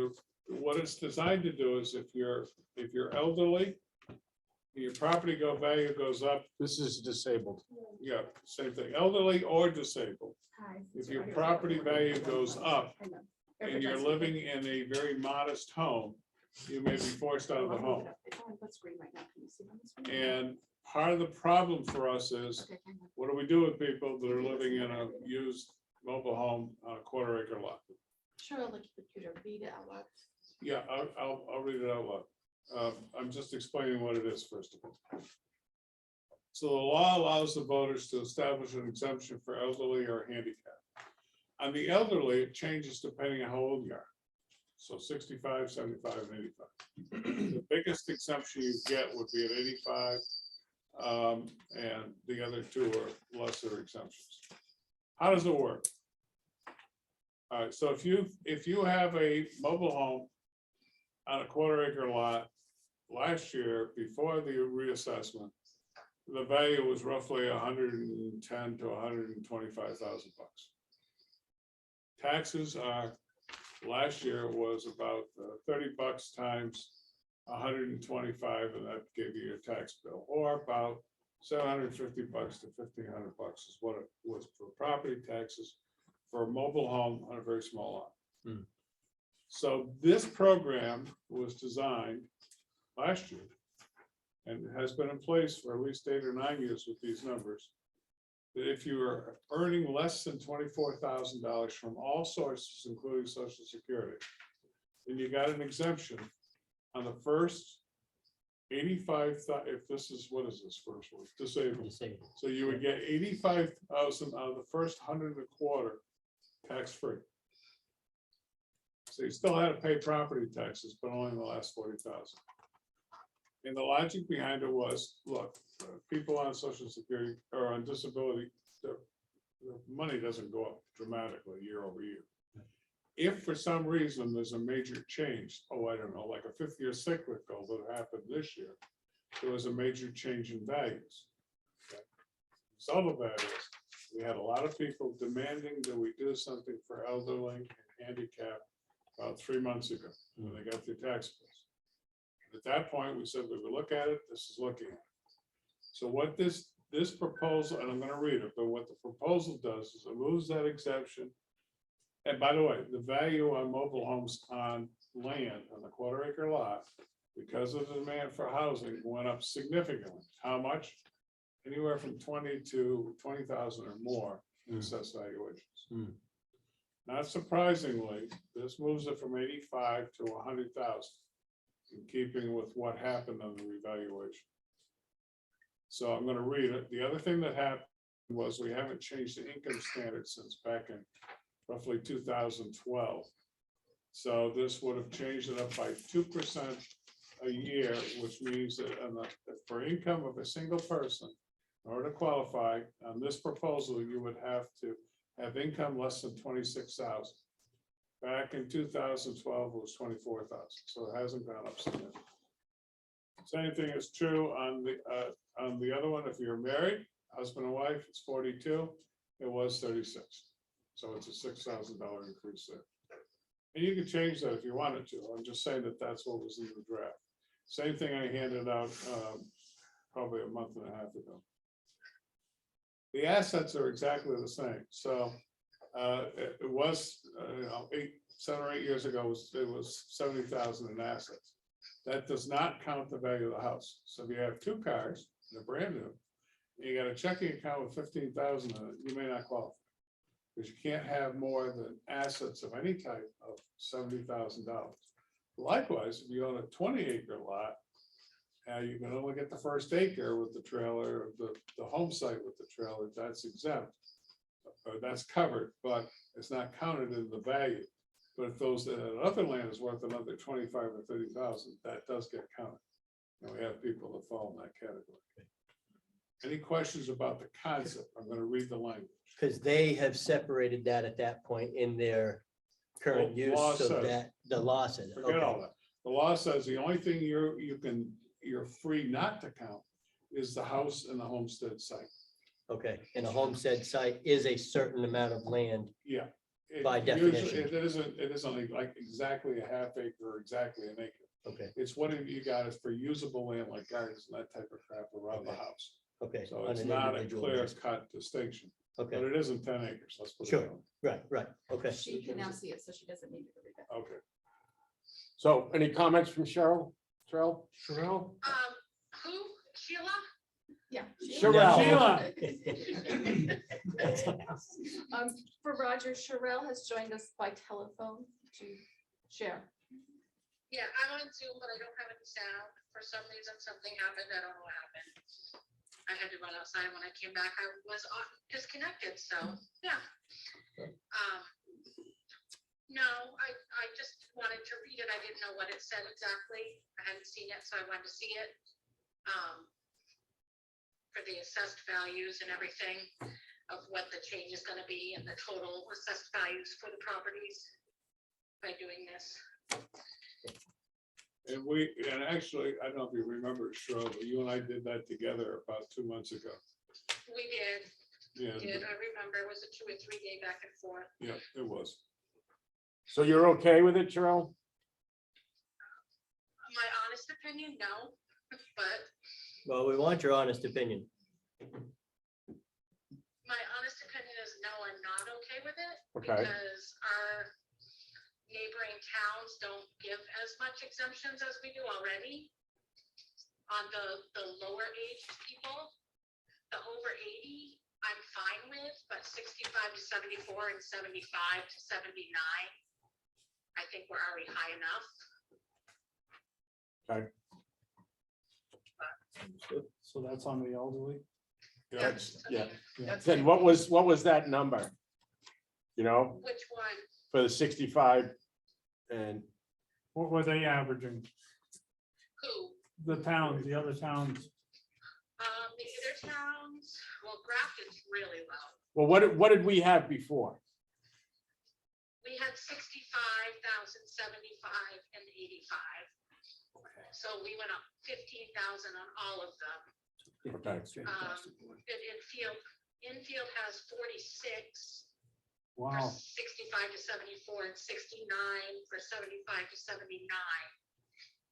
what it's designed to do is if you're elderly, your property value goes up, This is disabled. yeah, same thing, elderly or disabled. Hi. If your property value goes up I know. and you're living in a very modest home, you may be forced out of the home. It's on the screen right now. Can you see it on the screen? And part of the problem for us is, Okay, hang on. what do we do with people that are living in a used mobile home on a quarter-acre lot? Sure, I'll let the computer read it out loud. Yeah, I'll read it out loud. I'm just explaining what it is first of all. So the law allows the voters to establish an exemption for elderly or handicapped. On the elderly, it changes depending on how old you are. So 65, 75, and 85. The biggest exemption you get would be at 85. And the other two are lesser exemptions. How does it work? All right, so if you have a mobile home on a quarter-acre lot, last year, before the reassessment, the value was roughly 110 to 125,000 bucks. Taxes are, last year was about 30 bucks times 125, and that gave you your tax bill, or about 750 bucks to 1,500 bucks is what it was for property taxes for a mobile home on a very small lot. So this program was designed last year and has been in place for at least 8 or 9 years with these numbers. That if you are earning less than $24,000 from all sources, including Social Security, then you got an exemption on the first 85,000. If this is, what is this first one? Disabled. Disabled. So you would get 85,000 out of the first 125 tax-free. So you still had to pay property taxes, but only in the last 40,000. And the logic behind it was, look, people on Social Security or on disability, their money doesn't go up dramatically year over year. If for some reason there's a major change, I don't know, like a 5th-year cyclical that happened this year, there was a major change in values. Okay? Some of that is We had a lot of people demanding that we do something for elderly and handicapped about 3 months ago, when they got their tax bills. At that point, we said we would look at it, this is looking at it. So what this proposal, and I'm gonna read it, but what the proposal does is it moves that exemption. And by the way, the value on mobile homes on land, on the 1/4 acre lot, because of the demand for housing, went up significantly. How much? Anywhere from 20 to 20,000 or more in assessed valuations. Mm. Not surprisingly, this moves it from 85 to 100,000, in keeping with what happened on the revaluation. So I'm gonna read it. The other thing that happened was we haven't changed the income standard since back in roughly 2012. So this would have changed it up by 2% a year, which means that for income of a single person, in order to qualify on this proposal, you would have to have income less than 26,000. Back in 2012, it was 24,000, so it hasn't gone up significantly. Same thing is true on the other one. If you're married, husband and wife, it's 42. It was 36. So it's a $6,000 increase there. And you can change that if you wanted to. I'm just saying that that's what was in the draft. Same thing I handed out probably a month and a half ago. The assets are exactly the same. So it was 7 or 8 years ago, it was 70,000 in assets. That does not count the value of the house. So if you have 2 cars, they're brand new, and you got a checking account with 15,000 in it, you may not qualify. Because you can't have more than assets of any type of $70,000. Likewise, if you own a 20 acre lot, you can only get the first acre with the trailer, the home site with the trailer, that's exempt. Or that's covered, but it's not counted in the value. But if those other land is worth another 25 or 30,000, that does get counted. And we have people that fall in that category. Any questions about the concept? I'm going to read the language. Because they have separated that at that point in their current Well, use, law so says- that the law says. Forget okay. all that. The law says the only thing you're free not to count is the house and the homestead site. Okay, and a homestead site is a certain amount of land. Yeah. By Usually, definition. it isn't like exactly a half acre or exactly an acre. Okay, It's what you got is for usable land like gardens and that type of crap around the Okay. house. okay. So on it's an not a individual clear basis. cut distinction, but Okay, it isn't 10 acres. Let's put it Sure. that way. right, okay. She can now see it, so she doesn't need to read it. Okay. So any comments from Cheryl? Cheryl? Who, Sheila? Yeah. Sherelle. For Roger, Sherelle has joined us by telephone to share. Yeah, I'm on Zoom, but I don't have any sound. For some reason, something happened. I don't know what happened. I had to run outside. When I came back, I was disconnected, so, yeah. No, I just wanted to read it. I didn't know what it said exactly. I hadn't seen it, so I wanted to see it. For the assessed values and everything of what the change is gonna be and the total assessed values for the properties by doing this. And actually, I don't know if you remember, Cheryl, but you and I did that together about 2 months ago. We did, Yeah, I remember, it was a 2 or 3 day back and forth. yeah, it was. So you're okay with it, Cheryl? My honest opinion, no, but Well, we want your honest opinion. my honest opinion is no, I'm not okay with it. Okay. Because our neighboring towns don't give as much exemptions as we do already. On the lower aged people, the over 80, I'm fine with, but 65 to 74 and 75 to 79, I think we're already high enough. So that's on the elderly. Yeah. Yeah. That's Then what was that number? You know, Which one? for the 65 and What were they averaging? Who? The towns, the other towns. The other towns, well, Grafton's really low. well, what did we have before? We had 65,000, 75, and 85. So we went up 15,000 on all of them. Okay. In field, Infield has 46 for Wow, 65 to 74, and 69 for 75 to 79,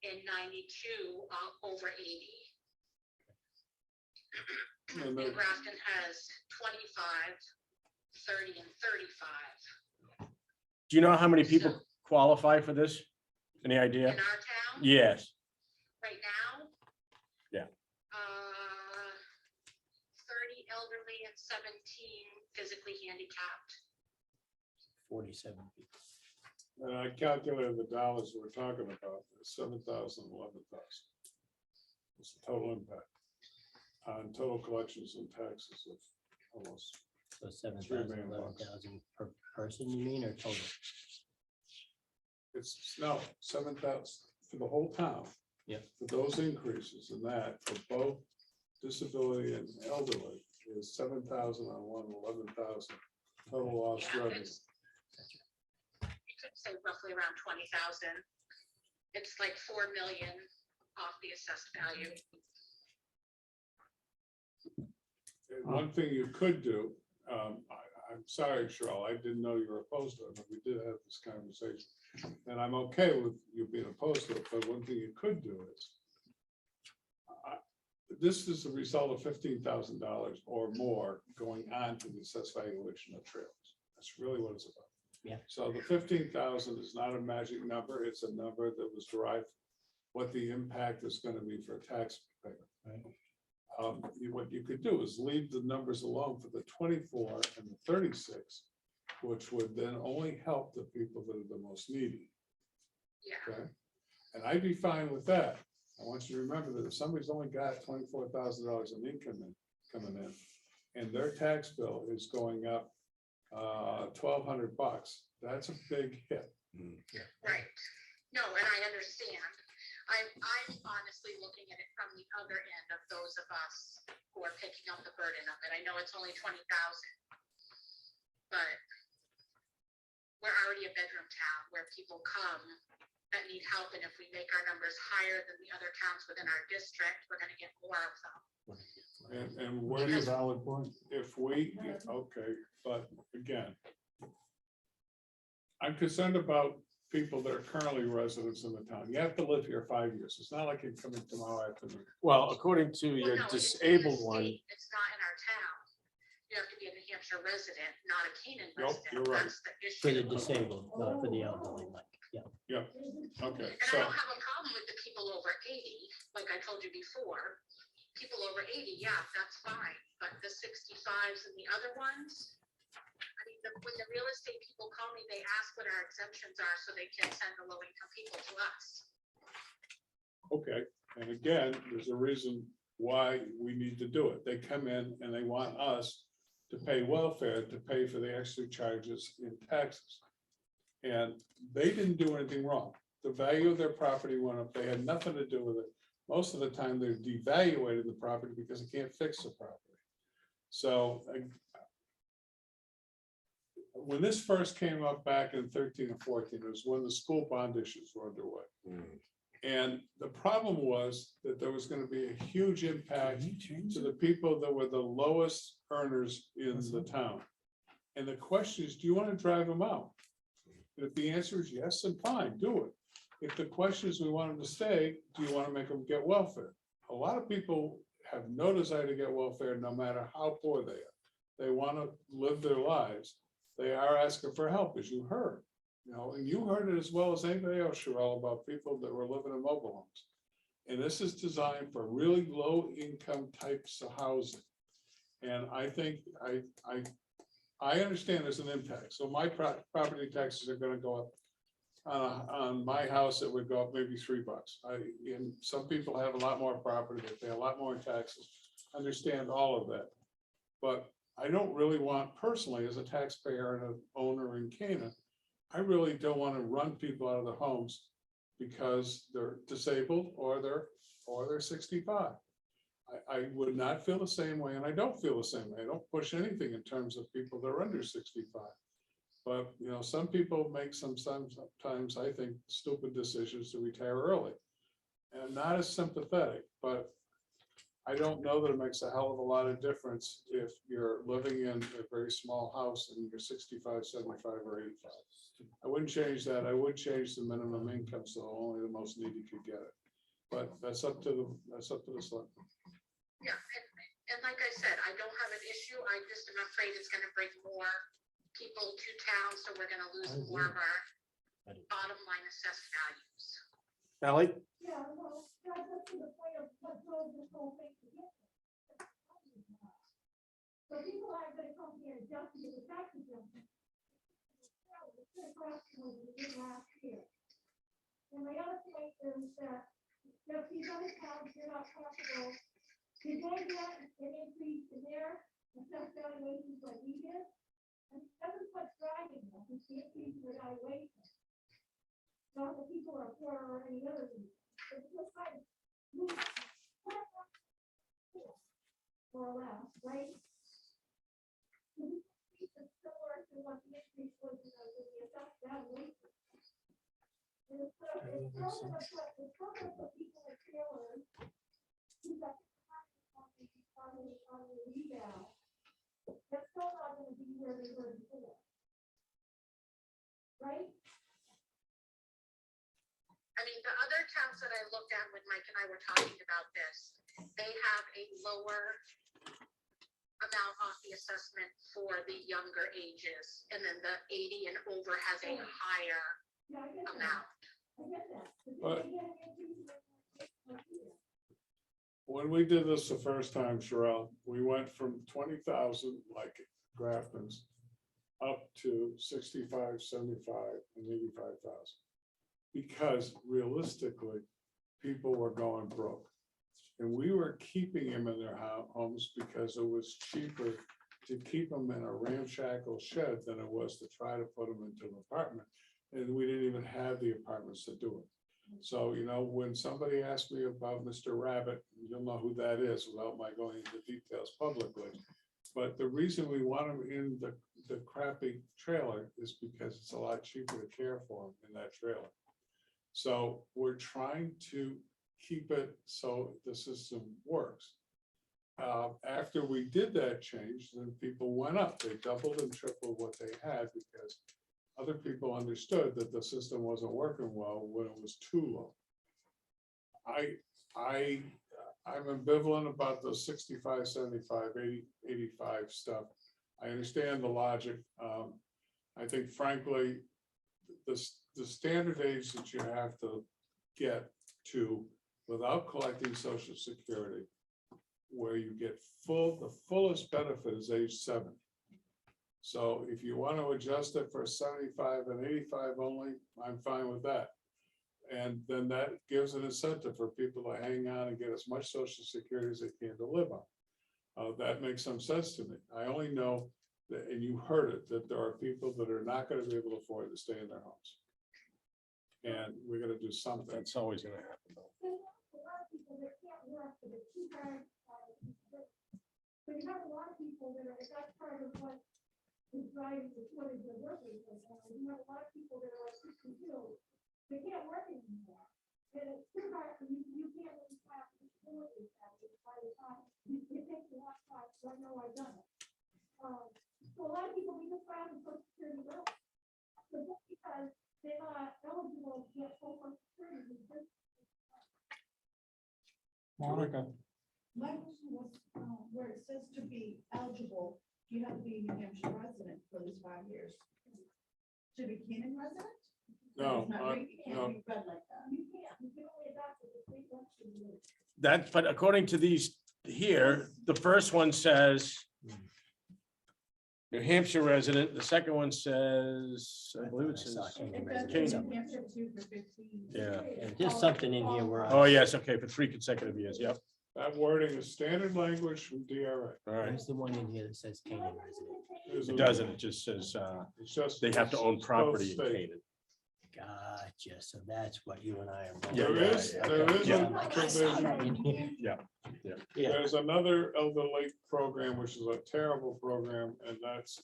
and 92 over 80. And And then, Grafton has 25, 30, and 35. Do you know how many people qualify for this? Any In idea? our town, Yes. right now. Yeah. 30 elderly and 17 physically handicapped. 47 people. and I calculated the dollars we're talking about, 7,000, 11,000. It's the total impact on total collections and taxes of almost. So 3 million 11,000 per person, you mean, or total? It's no, 7,000 for the whole town. Yep. For those increases in that, for both disability and elderly, is 7,000 on one, 11,000 total lost Yeah, revenue. You could say roughly around 20,000. It's like 4 million off the assessed value. And one thing you could do, I'm sorry, Cheryl, I didn't know you were opposed to it, but we did have this conversation. And I'm okay with you being opposed to it, but one thing you could do is, this is a result of $15,000 or more going on to the assessed valuation of trails. That's really what it's about. Yeah. So the 15,000 is not a magic number. It's a number that was derived, what the impact is going to be for a taxpayer. What you could do is leave the numbers alone for the 24 and the 36, which would then only help the people that are the most needy. Yeah. Okay, and I'd be fine with that. I want you to remember that if somebody's only got $24,000 in income coming in, and their tax bill is going up $1,200, that's a big hit. Right. No, and I understand. I'm honestly looking at it from the other end of those of us who are picking up the burden of it. I know it's only 20,000, but we're already a bedroom town where people come that need help, and if we make our numbers higher than the other towns within our district, we're gonna get more of them. And where do you, valid point. if we, okay, but again, I'm concerned about people that are currently residents in the town. You have to live here 5 years. It's not like you come in tomorrow afternoon. Well, according to Well, your no, it's in the disabled one, state. It's not in our town. You have to be a New Hampshire resident, not a Canaan Nope, resident. you're right. That's the issue. For the disabled, not for the elderly, like, yeah. Okay, And I so, don't have a problem with the people over 80, like I told you before. People over 80, yeah, that's fine, but the 65s and the other ones, I mean, when the real estate people call me, they ask what our exemptions are so they can send the low income people to us. okay, and again, there's a reason why we need to do it. They come in and they want us to pay welfare, to pay for the extra charges in taxes. And they didn't do anything wrong. The value of their property went up. They had nothing to do with it. Most of the time, they're devaluating the property because they can't fix the property. So when this first came up back in 13 or 14, it was when the school bond issues were underway. And the problem was that there was going to be a huge impact to the people that were the lowest earners in the town. And the question is, do you want to drive them out? And if the answer is yes, then fine, do it. If the question is we want them to stay, do you want to make them get welfare? A lot of people have no desire to get welfare, no matter how poor they are. They want to live their lives. They are asking for help, as you heard. You know, and you heard it as well as anybody else, Cheryl, about people that were living in mobile homes. And this is designed for really low income types of housing. And I think I understand there's an impact. So my property taxes are gonna go up. On my house, it would go up maybe $3. And some people have a lot more property, they pay a lot more in taxes. Understand all of that. But I don't really want personally, as a taxpayer and an owner in Canaan, I really don't want to run people out of their homes because they're disabled or they're 65. I would not feel the same way, and I don't feel the same way. I don't push anything in terms of people that are under 65. But, you know, some people make sometimes, I think, stupid decisions to retire early. And I'm not as sympathetic, but I don't know that it makes a hell of a lot of difference if you're living in a very small house and you're 65, 75, or 85. I wouldn't change that. I would change the minimum income so only the most needy could get it. But that's up to the select. Yeah, and like I said, I don't have an issue. I just am afraid it's gonna bring more people to town, so we're gonna lose more of our bottom line assessed values. Ally? Yeah, well, that's up to the point of what drove this whole thing to get there. So people aren't gonna come here just to get the tax adjustment. It's gonna cost more than it did last year. And my other point is that if these other towns, they're not profitable, did they get an increase in their assessed valuations like we did? And that's what's driving them, is the increase in the valuation. Not that people are poor or any other reason. It's just like, more or less, right? The increase is similar to what the increase was in the assessed valuation. And it's still gonna put people in trailers who got on the rebound. That's still not gonna be where they were before. Right? I mean, the other towns that I looked at when Mike and I were talking about this, they have a lower amount off the assessment for the younger ages. And then the 80 and over has a higher Yeah, I get that. amount. I get that. But- They get an increase in their here. When we did this the first time, Sherelle, we went from 20,000 like Grafton's up to 65, 75, and 85,000. Because realistically, people were going broke. And we were keeping them in their homes because it was cheaper to keep them in a ramshackle shed than it was to try to put them into an apartment. And we didn't even have the apartments to do it. So, you know, when somebody asked me about Mr. Rabbit, you'll know who that is without my going into details publicly. But the reason we want him in the crappy trailer is because it's a lot cheaper to care for him in that trailer. So we're trying to keep it so the system works. After we did that change, then people went up. They doubled and tripled what they had because other people understood that the system wasn't working well when it was too low. I'm ambivalent about the 65, 75, 80, 85 stuff. I understand the logic. I think frankly, the standard age that you have to get to without collecting Social Security, where you get the fullest benefit is age 70. So if you want to adjust it for 75 and 85 only, I'm fine with that. And then that gives an incentive for people to hang on and get as much Social Security as they can to live on. That makes some sense to me. I only know that, and you heard it, that there are people that are not going to be able to afford to stay in their homes. And we're going to do something. That's always gonna happen, though. There's a lot of people that can't work, but it's too hard. So you have a lot of people that are, that's part of what is driving the shortage of workers. You have a lot of people that are 62, they can't work anymore. And it's too hard, you can't really have the facilities by the time, it takes a lot of time, so I know I've done it. So a lot of people, we just found in Social Security bills. So just because they're not eligible to get Social Security, we just Monica, My question was, where it says to be eligible, you have to be a New Hampshire resident for these 5 years. Should be Canaan resident? No, It's not read- it no. can't be read like that. you can only adopt it if they want to. That, but according to these here, the first one says New Hampshire resident, the second one says, I believe it says, It says Canaan. New Hampshire 2 for 15. yeah. And there's something in here where. Oh, yes, okay, for 3 consecutive years, yep, That wording is standard language from DRA. all right. Where's the one in here that says Canaan resident? There's It a- doesn't, it just says, It's just. they have to own it's property in both state. Canaan. Gotcha, so that's what you and I are. both- Yeah, There is, yeah, there is yeah. a Like, I saw that in provision. here. Yeah, There's another elderly program, which is a terrible program, and that's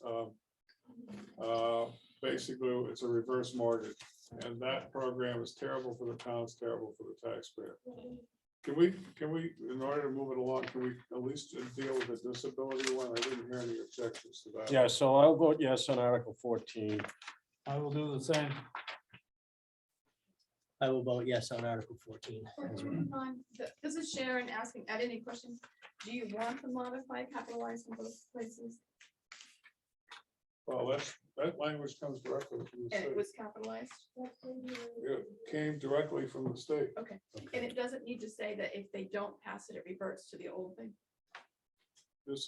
basically, it's a reverse mortgage. And that program is terrible for the town, it's terrible for the taxpayer. Can we, in order to move it along, can we at least deal with the disability one? I didn't hear any objections to that. Yeah, so I'll vote yes on Article 14. I will do the same. I will vote yes on Article 14. This is Sharon asking, at any questions, do you want to modify capitalized in both places? Well, that language comes directly from the And it state. was capitalized? It came directly from the state. Okay, and it doesn't need to say that if they don't pass it, it reverts to the old thing.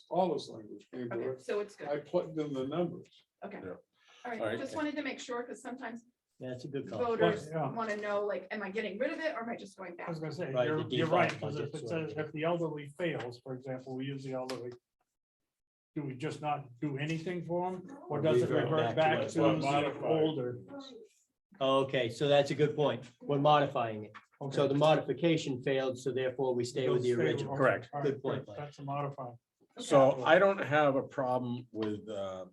All this language came Okay, directly. so it's I good. plugged in the numbers. Okay. Yeah. All All right, right. just wanted to make sure, because sometimes Yeah, it's a good call. voters Yeah. want to know, like, am I getting rid of it or am I just going I back? was gonna say, Right, the you're default right, because if budget it sort of says, thing. if the elderly fails, for example, we use the elderly. Do we just not do anything for them, or does it Revert revert back back to to what- the Modified. older? Okay, so that's a good point. We're modifying it. So Okay. the modification failed, so therefore we stay with the Those stay- original. okay, Correct. all right, Good point, Mike. That's a modifier. So I don't have a problem with the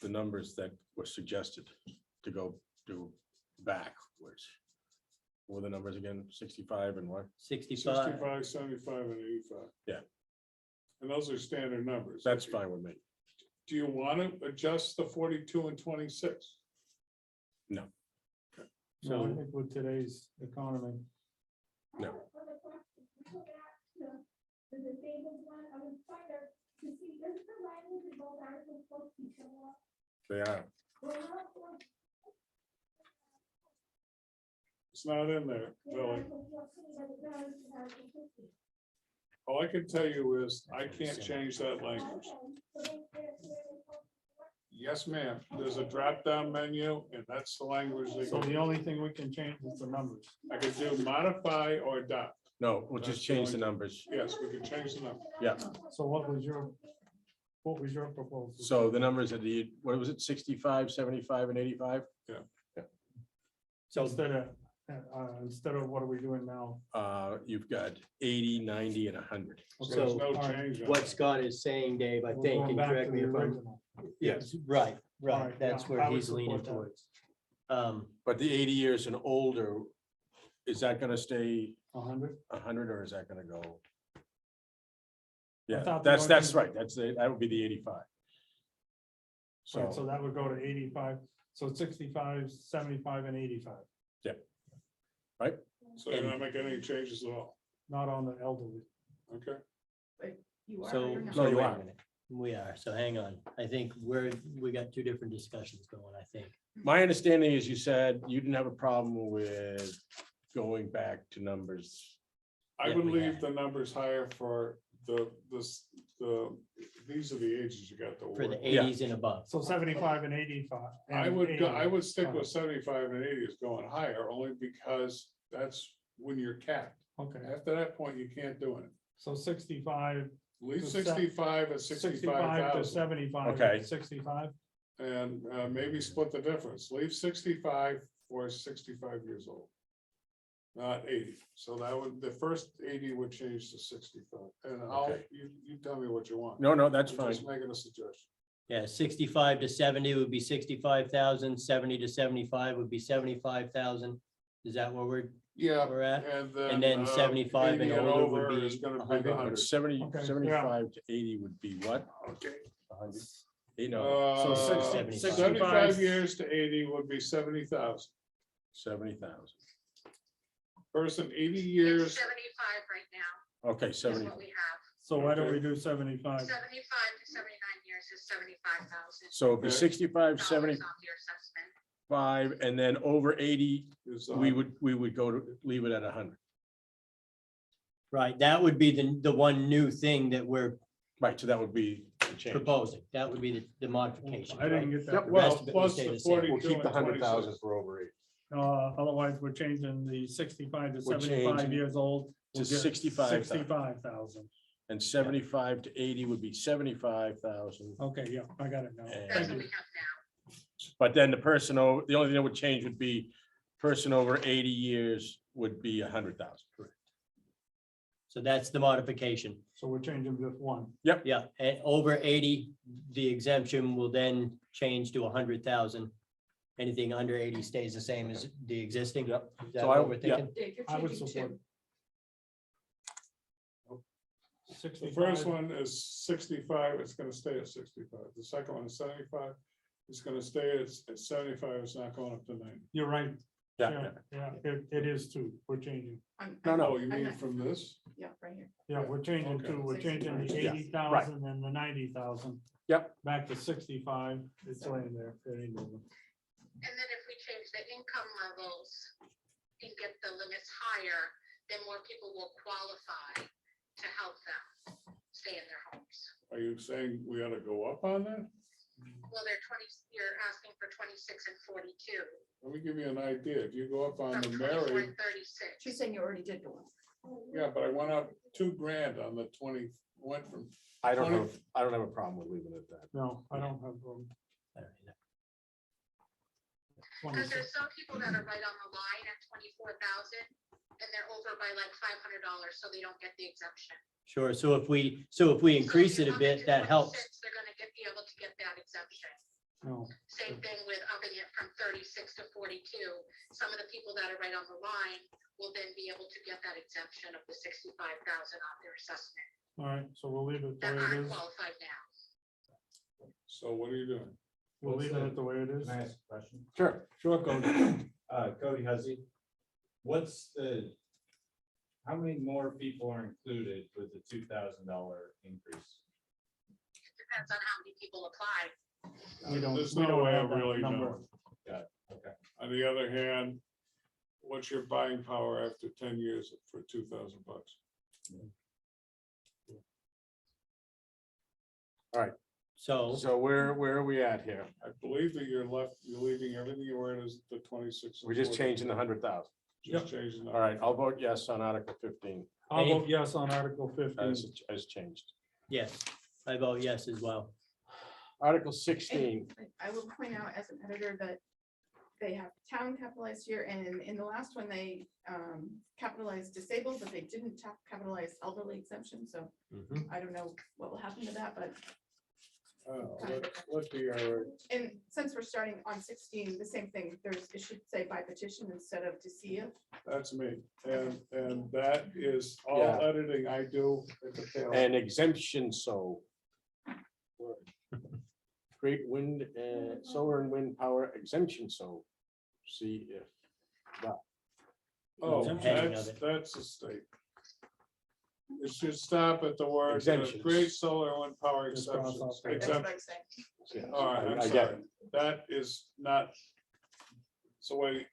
numbers that were suggested to go backwards. What were the numbers again? 65 and what? 65. 65, 75, and 85. Yeah. And those are standard numbers. That's fine with me. Do you want to adjust the 42 and 26? So So- I think with today's economy, No. The disabled one, I was trying to see, is the language in both articles supposed to be similar? They are. Well, not for- It's not in there, yeah, Billy. Article 14, but it does in Article 15. All I can tell you is I can't change that language. Okay, so they're supposed to- Yes, ma'am. There's a drop-down menu, and that's the language they so go. the only thing we can change is the numbers. I could do modify or adopt. No, we'll just change the numbers. Yes, we can change the number. Yeah. So what was your proposal? So the numbers are what was it, 65, 75, and 85? So instead of what are we doing now? You've got 80, 90, and 100. So there's So no all right, change. on what it. Scott is saying, Dave, I We're think, going and back to correct me the if I'm, original. Yes, right, All right, right, that's yeah, where I would he's leaning support that. towards. but the 80 years and older, is that gonna stay 100? 100 or is that gonna go? Yeah, thought the that's ordinance- right. That would be the 85. Right, so So, that would go to 85, so 65, 75, and 85, So you're not making any changes at all. not on the elderly. Okay. You are So, or not? No, so you wait a are. minute. We are, so hang on. I think we got two different discussions going, I think. my understanding is you said you didn't have a problem with going back to numbers. I Yeah, would we leave have. the numbers higher for these are the ages you got to For the work. Yeah. 80s and above. So 75 and 85. I and would, 80. I would stick with 75 and 80 is going higher, only because that's when you're capped. Okay, After that point, you can't do it. so 65, Leave So 65 at 65 to 65,000 75. Okay. 65, and maybe split the difference. Leave 65 for 65 years old. Not 80. So that would, the first 80 would change to 65. And Okay. you tell me what you want. No, that's I'm fine. just making a suggestion. Yeah, 65 to 70 would be 65,000, 70 to 75 would be 75,000. Is that where we're Yeah. We're at, And then 75 and 80 older would over be is gonna be 100. the But 100. 70, Okay, yeah. 75 to 80 would be what? Okay. 100? No, So Uh, 75 years to 80 would be 70,000. 70,000. Person 80 It's years, 75 right now, Okay, is 70. what we have. so why don't we do 75? 75 to 79 years is 75,000 So it'd be Okay. 65, dollars 75, off your assessment. and then over 80, is, we would go to, leave it at 100. right, that would be the one new thing that we're Right, so that would be the change. proposing. That would be the modification. I didn't right? get that. Yep, The well, rest of it will plus stay the the same. 42 We'll keep the and 100,000 26. for over 80. Otherwise, we're changing the 65 to We're 75 changing years old. to we'll get 65,000. 65,000. And 75 to 80 would be 75,000. Okay, yeah, I got it now. And- That's what we have now. But then the person, the only thing that would change would be person over 80 years would be 100,000. So that's the modification. So we're changing just one. Yeah, and over 80, the exemption will then change to 100,000. Anything under 80 stays the same as the existing. Yep. Is that So what we're yeah. thinking? Dave, you're I would changing support. two. The 65. first one is 65, it's gonna stay at 65. The second one is 75, it's gonna stay at 75, it's not going up to 90. You're right. Yeah, Yeah, it is too. We're changing. Oh, you mean from this? Yeah, right here. Yeah, we're changing Okay. to, we're changing the Yeah, 80,000 and the 90,000. Yep. Back to 65. It's laying there. It ain't moving. And then if we change the income levels and get the limits higher, then more people will qualify to help them stay in their homes. Are you saying we ought to go up on that? Well, you're asking for 26 and 42 Let me give you an idea. If you go up on from the 24 Mary, and 36. She's saying you already did go up. yeah, but I went up $2,000 on the 20, went from, I don't have a problem with leaving it at that. No, I don't have. Because there's some people that are right on the line at 24,000 and they're over by like $500, so they don't get the exemption. Sure. So if we increase it a bit, that helps. They're gonna be able to get that exemption. No, Same thing with upping it from 36 to 42. Some of the people that are right on the line will then be able to get that exemption of the 65,000 off their assessment all right, so we'll leave it the that way it aren't is. qualified now. so what are you doing? We'll leave it the way it is. Can I ask a question? Sure. Sure, Cody. Cody Huzzy, how many more people are included with the $2,000 increase? Depends on how many people apply. We don't, There's we no don't way have of that really number. knowing. Okay. On the other hand, what's your buying power after 10 years for $2,000? So So where are we at here? I believe that you're leaving everything where it is, the 26. and We're just 40. changing the 100,000. Just changing. All right, I'll vote yes on Article 15 I'll vote yes on Article 15. as changed. yes, I vote yes as well. Article 16, I will point out as an editor that they have town capitalized here, and in the last one, they capitalized disabled, but they didn't capitalize elderly exemption, so Mhm. I don't know what will happen to that, but, Let's be, and since we're starting on 16, the same thing, it should say by petition instead of to see if. that's me. And that is all Yeah. editing I do at the tail. and exemption, so. Great wind, solar and wind power exemption, so. See if, Oh, Heading of that's a state. It should stop at the word Exemptions. great solar and wind power Just cross exceptions. off that. That's Exempt- what I'm saying. yeah, All right, I'm I get sorry. it. That is not. So wait,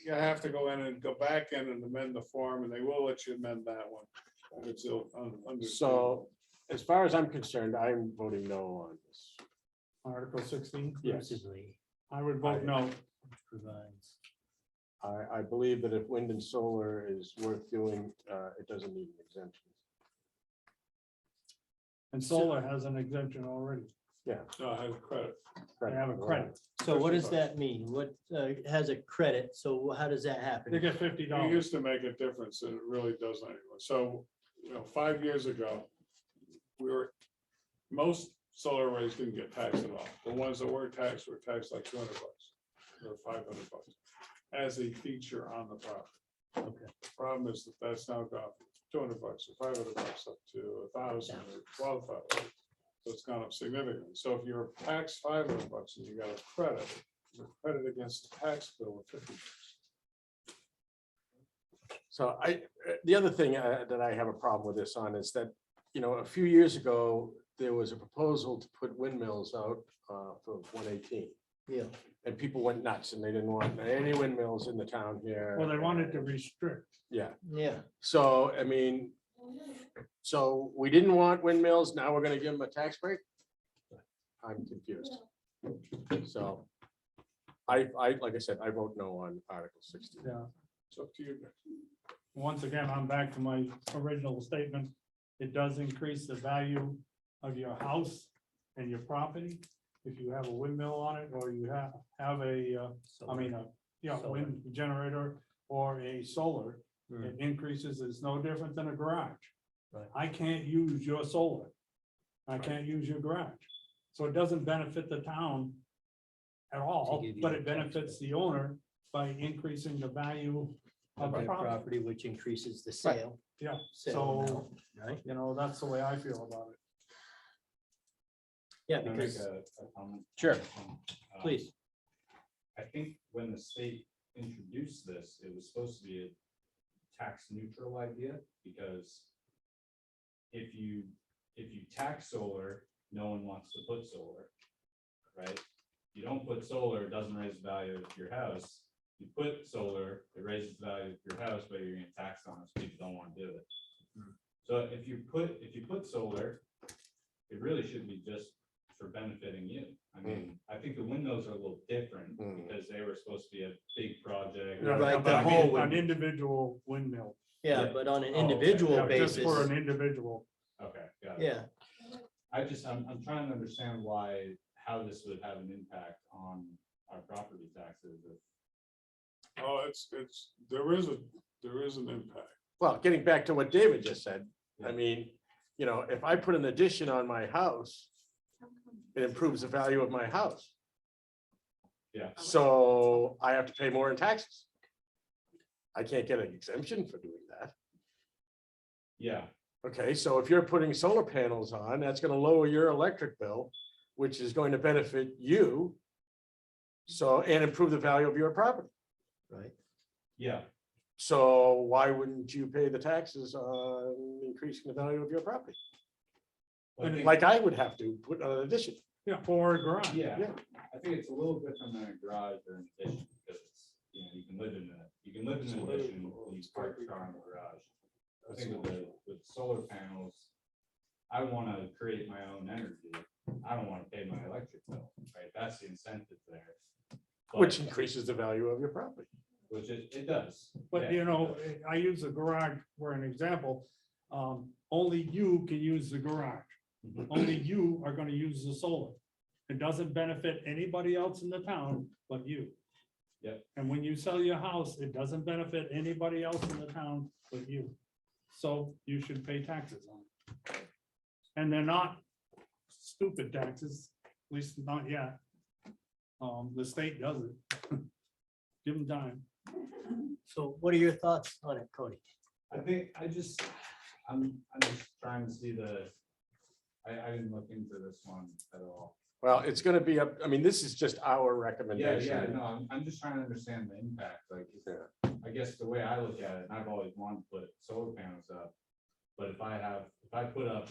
you have to go in and go back in and amend the form, and they will let you amend that one. If it's understood. So as far as I'm concerned, I'm voting no on this. Article 16. Yes. Exclusively I would vote no. provides. I believe that if wind and solar is worth doing, it doesn't need an exemption. And solar has an exemption already. No, I have credit. They have a credit. So what does that mean? What has a credit? So how does that They happen? get $50. It used to make a difference, and it really doesn't anymore. So, 5 years ago, most solar arrays didn't get taxed at all. The ones that were taxed like $200 or $500 as a feature on the property. Okay. Problem is that's now gone from $200 or $500 up to $1,000 or $12,000. So it's gone up significantly. So if you're taxed $500 and you got a credit, you're credit against the tax bill of $50. So the other thing that I have a problem with this on is that, a few years ago, there was a proposal to put windmills out for 118. Yeah. And people went nuts and they didn't want any windmills in the town here. Well, they wanted to restrict. Yeah, Yeah. so, so we didn't want windmills, now we're gonna give them a tax break? I'm confused. So, like I said, I vote no on Article 16. Yeah. It's up to you. Once again, I'm back to my original statement. It does increase the value of your house and your property. If you have a windmill on it, or you have a, wind generator or a solar, it increases. It's no different than a garage. Right. I can't use your solar. I can't use your garage. So it doesn't benefit the town at all, give you but a it tax benefits the owner by increasing the value of the The property. property, which increases the sale. Yeah, set so, amount, right? you know, that's the way I feel about it. Yeah, Can I make because, a comment? Sure. please, I think when the state introduced this, it was supposed to be a tax neutral idea, because if you tax solar, no one wants to put solar, right? You don't put solar, it doesn't raise the value of your house. You put solar, it raises the value of your house, but you're gonna tax on it, so people don't want to do it. So if you put solar, it really should be just for benefiting you. I mean, I think the windows are a little different because they were supposed to be a big project. Yeah, Right, but I the mean, whole- an individual windmill. yeah, but on an Oh, okay. individual Yeah, just basis, for an individual. Okay, got it. yeah, I'm trying to understand how this would have an impact on our property taxes. Oh, there is an impact. Well, getting back to what David just said, I mean, you know, if I put an addition on my house, it improves the value of my house. Yeah. So I have to pay more in taxes. I can't get an exemption for doing that. Yeah, Okay, so if you're putting solar panels on, that's gonna lower your electric bill, which is going to benefit you. So, and improve the value of your property. right? yeah. So why wouldn't you pay the taxes on increasing the value of your property? Well, I think- Like I would have to put on an addition. Yeah, for a garage. Yeah, Yeah. I think it's a little different than a garage or an addition, because it's, you know, you can live in an addition, you park your car in the garage. I think with solar panels, I wanna create my own energy. I don't wanna pay my electric bill, right? That's the incentive there. But- Which increases the value of your property. Which it does. But yeah, you it know, does. I use the garage for an example. Only you can use the garage. Mhm. Only you are gonna use the solar. It doesn't benefit anybody else in the town but you. Yep. And when you sell your house, it doesn't benefit anybody else in the town but you. So you should pay taxes on it. And they're not stupid taxes, at least not yet. The state does it. Give them time. So what are your thoughts on it, Cody? I think I'm just trying to see I didn't look into this one at all. Well, it's gonna be up, I mean, this is just our Yeah, recommendation. no, I'm just trying to understand the impact, like, I guess the way I look at it, and I've always wanted to put solar panels up. But if I put up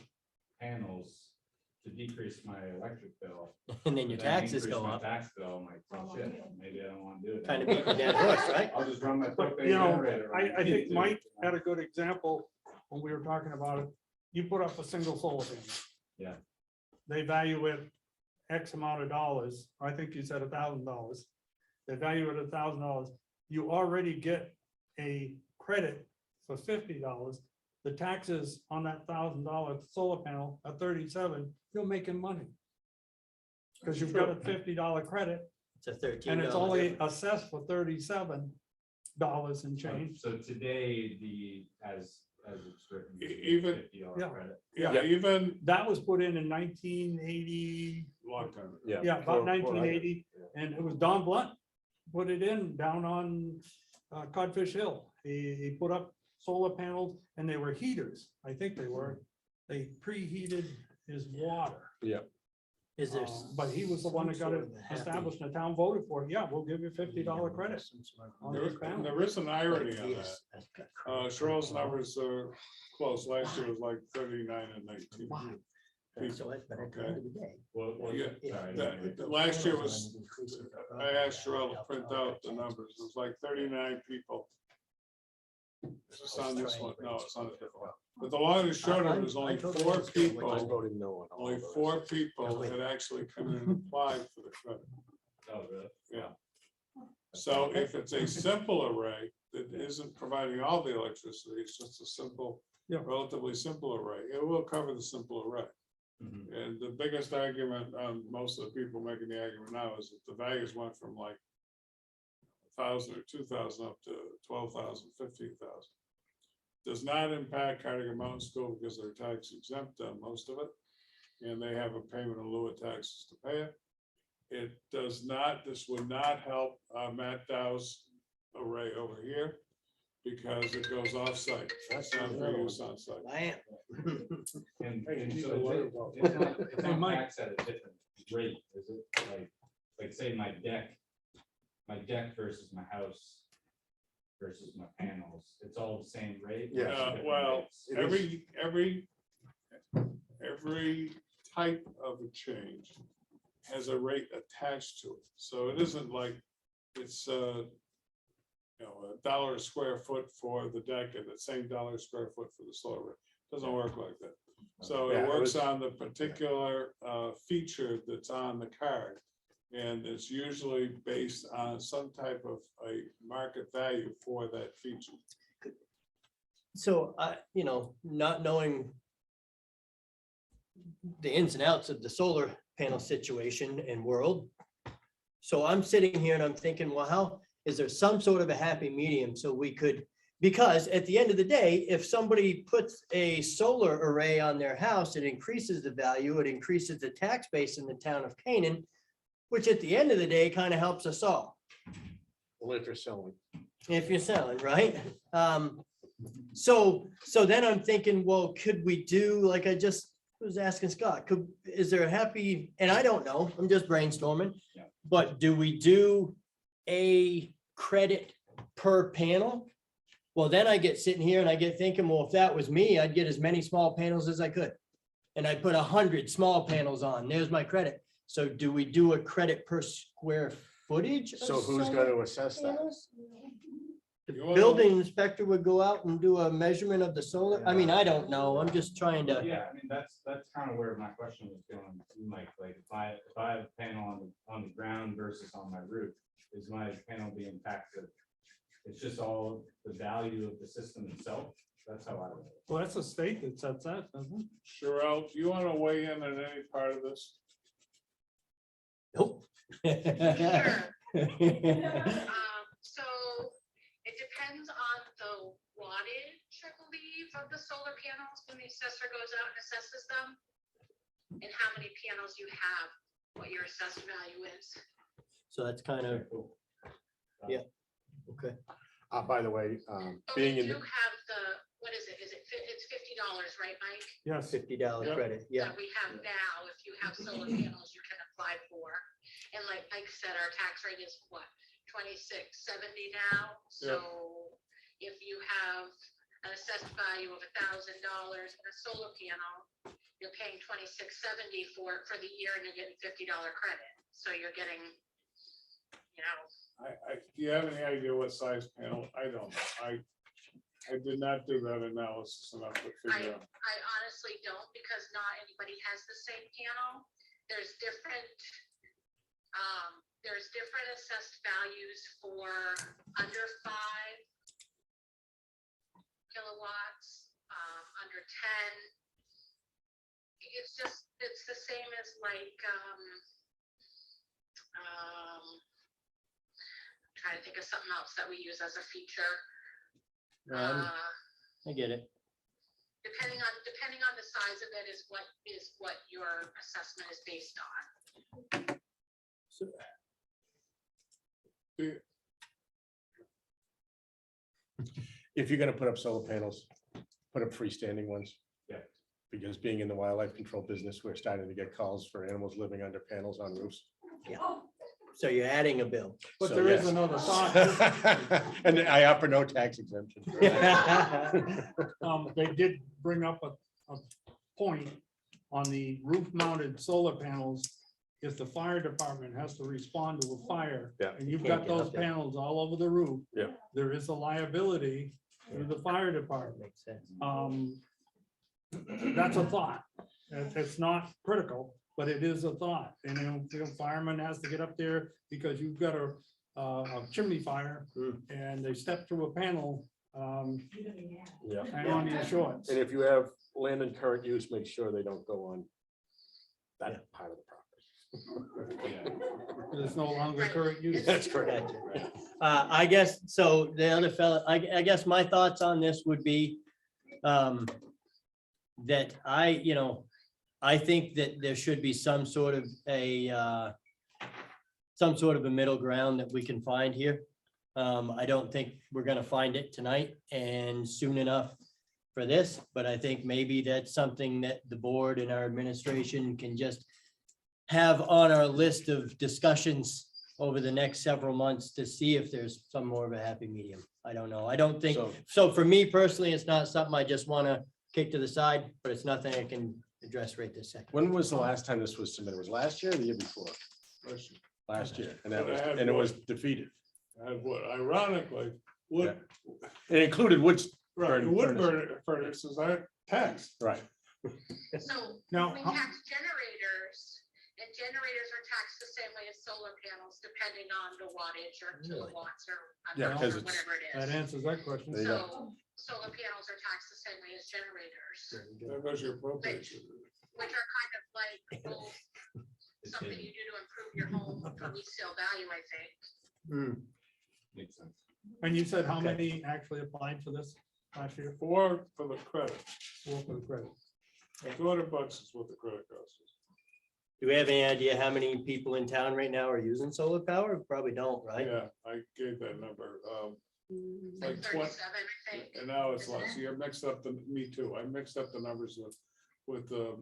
panels to decrease my electric bill. And then your then taxes increase go my up, Tax bill, I'm like, oh shit, maybe I don't wanna do it. trying to beat the dead horse, right? I'll just run my But, propane you know, generator. when I need think to, Mike you know? had a good example when we were talking about it. You put up a single solar panel. Yeah. They value it X amount of dollars. I think you said $1,000. They value it $1,000. You already get a credit for $50. The taxes on that $1,000 solar panel are 37, you're making money. Because you've got a $50 credit It's a $13. and it's only assessed for $37 and change. So today, as it's written. Even- $50 Yeah. credit. Yeah, even That was put in 1980, long time. ago. yeah, about before I- 1980, and it was Don Blunt put it in down on Codfish Hill. He put up solar panels and they were heaters. I think they were. They preheated his water. Is there? But he was the one that got it some sort of a happy- established. The town voted for it. Yeah, we'll give you $50 credit. on There those and panels. there is an irony on that. Yes, that's got credit. Cheryl's numbers are close. Last year was like 39 and 19. So it's better at the end of the day. Well, Yeah, sorry, the last year was, I asked Cheryl to print out the numbers. It was like 39 people. Is this on this one? No, it's on a different one. But the long and short of it was only four I'm people, voting no on all only of those. 4 people had actually come in and applied for the credit. Oh, really? Yeah. So if it's a simple array that isn't providing all the electricity, it's just a simple, Yeah. relatively simple array, it will cover the simple array. Mhm. And the biggest argument, most of the people making the argument now is that the values went from like 1,000 or 2,000 up to 12,000, 15,000. Does not impact Cardigan Mountain School because they're tax exempt on most of it. And they have a payment in lieu of taxes to pay it. It does not, this would not help Matt Dow's array over here. because it goes off-site. That's not for use on-site. Land. And Hey, so people worry about- it's Hey, not Mike. taxed at a different rate, is it? Like say my deck versus my house versus my panels, it's all the same rate? or it's different Well, rates? every type of a change has a rate attached to it. So it isn't like it's $1 a square foot for the deck and the same $1 a square foot for the solar array. Doesn't work like that. So Yeah, it it works was- on the particular feature that's on the card. And it's usually based on some type of a market value for that feature. So I, not knowing the ins and outs of the solar panel situation and world. So I'm sitting here and I'm thinking, well, how, is there some sort of a happy medium so we could, because at the end of the day, if somebody puts a solar array on their house, it increases the value, it increases the tax base in the town of Canaan, which at the end of the day kind of helps us all. Well, if you're selling. If you're selling, right? So then I'm thinking, well, could we do, like I just was asking Scott, is there a happy, and I don't know, I'm just brainstorming. Yeah. But do we do a credit per panel? Well, then I get sitting here and I get thinking, well, if that was me, I'd get as many small panels as I could. And I'd put 100 small panels on, there's my credit. So do we do a credit per square footage? of So who's solar going to assess that? panels? The You wanna- building inspector would go out and do a measurement of the solar. I mean, I don't know. I'm just trying to. Yeah, I mean, that's kind of where my question was going, Mike, like if I have a panel on the ground versus on my roof, is my panel being taxed? It's just all the value of the system itself, that's how I don't. Well, that's a state that sets that, doesn't it? Sherelle, do you want to weigh in on any part of this? Nope. Sure. So it depends on the wattage, I believe, of the solar panels when the assessor goes out and assesses them. And how many panels you have, what your assessed value is. So that's kind of, Cool. Yeah. okay. By the way, But being we in, do have what is it? it's $50, right, Mike? Yes. $50 Yeah. credit, yeah. That we have now, if you have solar panels, you can apply for. And like Mike said, our tax rate is what, 2670 now? So if you have an assessed value of $1,000 in a solar panel, you're paying 2670 for the year and you're getting $50 credit. So you're getting, Do you have any idea what size panel? I don't know. I did not do that analysis enough to figure out. I honestly don't, because not anybody has the same panel. There's different assessed values for under 5 kilowatts, under 10. It's the same as like, trying to think of something else that we use as a feature. I get it. Depending on the size of it is what your assessment is based on. So- if you're gonna put up solar panels, put up freestanding ones. Yeah. Because being in the wildlife control business, we're starting to get calls for animals living under panels on roofs. So you're adding a bill. But So, there is yes. another thought. And I offer no tax exemption. They did bring up a point on the roof mounted solar panels. If the fire department has to respond to a fire. Yeah. And you've Can't got get up those there. panels all over the roof. Yeah. There is a liability to the fire department. Makes sense. That's a thought. It's not critical, but it is a thought. And the fireman has to get up there because you've got a chimney fire and they step through a panel. Yeah. Hang on to your shorts. And if you have land in current use, make sure they don't go on that part of the property. It's no longer current use. That's correct. Gotcha. I guess, so the other fella, I guess my thoughts on this would be that I think that there should be some sort of a middle ground that we can find here. I don't think we're gonna find it tonight and soon enough for this, but I think maybe that's something that the board and our administration can just have on our list of discussions over the next several months to see if there's some more of a happy medium. I don't know. I don't think, So- so for me personally, it's not something I just wanna kick to the side, but it's nothing I can address right this second. When was the last time this was submitted? Was it last year or the year before? Last year, and that But I was, had and it one- was defeated. And what ironically, wood, It included wood, right, burn wood furnace. furnaces are taxed. right? So Now, we how- tax generators, and generators are taxed the same way as solar panels, depending on the wattage or kilowatts or Yeah, amount 'cause or it's- whatever it that is. answers that question. There you go. So solar panels are taxed the same way as generators, There goes your propane. which are kind of like both something you do to improve your home for resale value, I think. Hmm, Makes sense. And you said how Okay. many actually applied for this last year? Four for the credit, Four for the credit. $200 is what the credit cost is. Do we have any idea how many people in town right now are using solar power? Probably don't, right? Yeah, I gave that number, It's Like like 20 37, I think. and now it's less. You're mixed up me too. I mixed up the numbers with the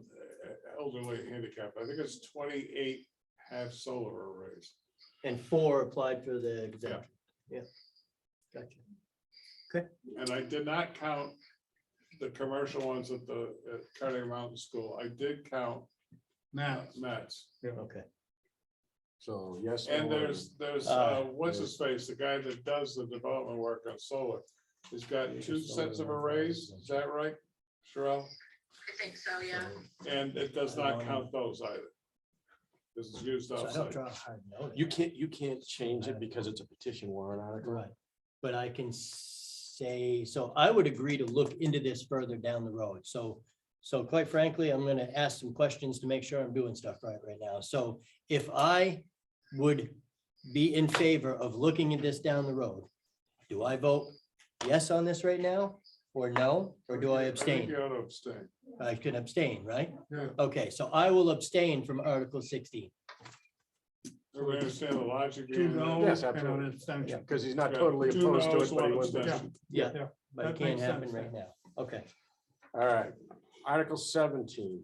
elderly handicap. I think it's 28 have solar arrays. And 4 applied for the exemption. Yeah. Gotcha. And I did not count the commercial ones at Carnegie Mountain School. I did count Matt's. Okay. So, yes. And no, there's, Uh, what's his face, the guy that does the development work on solar. He's got Yeah, 2 solar sets of and arrays, is that right, Sherelle? I think so, yeah. And it does not count those either. This is used So I don't outside. draw a hard note. You can't change it because it's a petition warrant article. Right, but I can say, so I would agree to look into this further down the road, so quite frankly, I'm gonna ask some questions to make sure I'm doing stuff right now. So if I would be in favor of looking at this down the road, do I vote yes on this right now, or no, or do I think abstain? you ought to abstain. I can abstain, right? Yeah. Okay, so I will abstain from Article 16. Everybody understand the logic? Two behind that? no Yes, and an absolutely. abstention. Because he's not Yeah, totally 2 opposed to noes, it, but he 1 wouldn't. abstention. Yeah, Yeah, but it that can't makes happen sense, right yeah. now. Okay, All right, Article 17.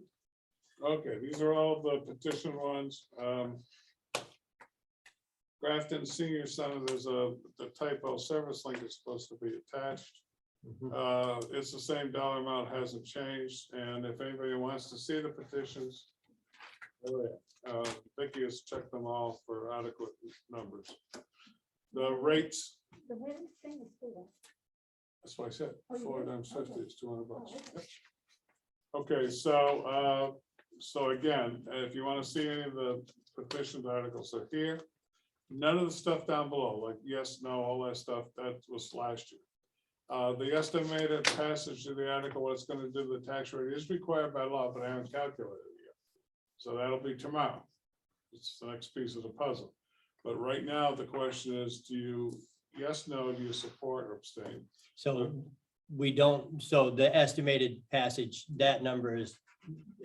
Okay, these are all the petition ones. Grafton Senior Center, there's the typo service link is supposed to be attached. Mhm. It's the same dollar amount, hasn't changed, and if anybody wants to see the petitions, Vicky has checked them all for adequate numbers. The rates, The wind thing is cool. that's what I said, Oh, you 4 did? times 50 Okay. is $200. Oh, okay. Okay, so again, if you want to see any of the petition articles are here. None of the stuff down below, like yes, no, all that stuff, that was last year. The estimated passage of the article, what it's gonna do to the tax rate is required by law, but I haven't calculated it yet. So that'll be tomorrow. It's the next piece of the puzzle. But right now, the question is, do you, yes, no, do you support or abstain? so we don't, so the estimated passage, that number is,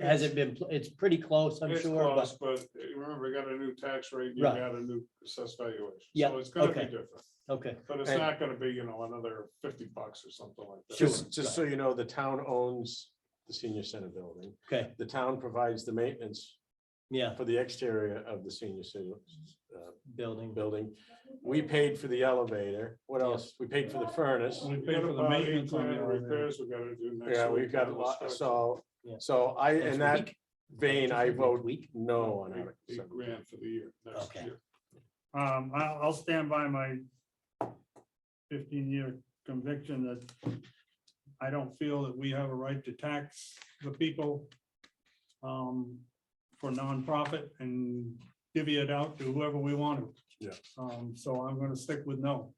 has it been, it's pretty close, I'm It's sure, close, but, but remember, we got a new tax rate, you Right. got a new assessed valuation. Yeah, So it's gonna be okay. different, okay, but it's And- not gonna be, another $50 or something like that. Sure. Just so you know, the town owns the senior center building. okay, The town provides the maintenance yeah, for the exterior of the senior center building. building. We paid for the elevator. What else? We paid for the furnace. We We pay got for the about maintenance on the 8 grand elevator. repairs we gotta do next. Yeah, week we've got a on the lot, structure. so, Yeah. in Next that week? vein, I vote Week? no on Article 8 17. grand for the year, next Okay. year. I'll stand by my 15-year conviction that I don't feel that we have a right to tax the people for nonprofit and divvy it out to whoever we want to. Yeah. So I'm gonna stick with no.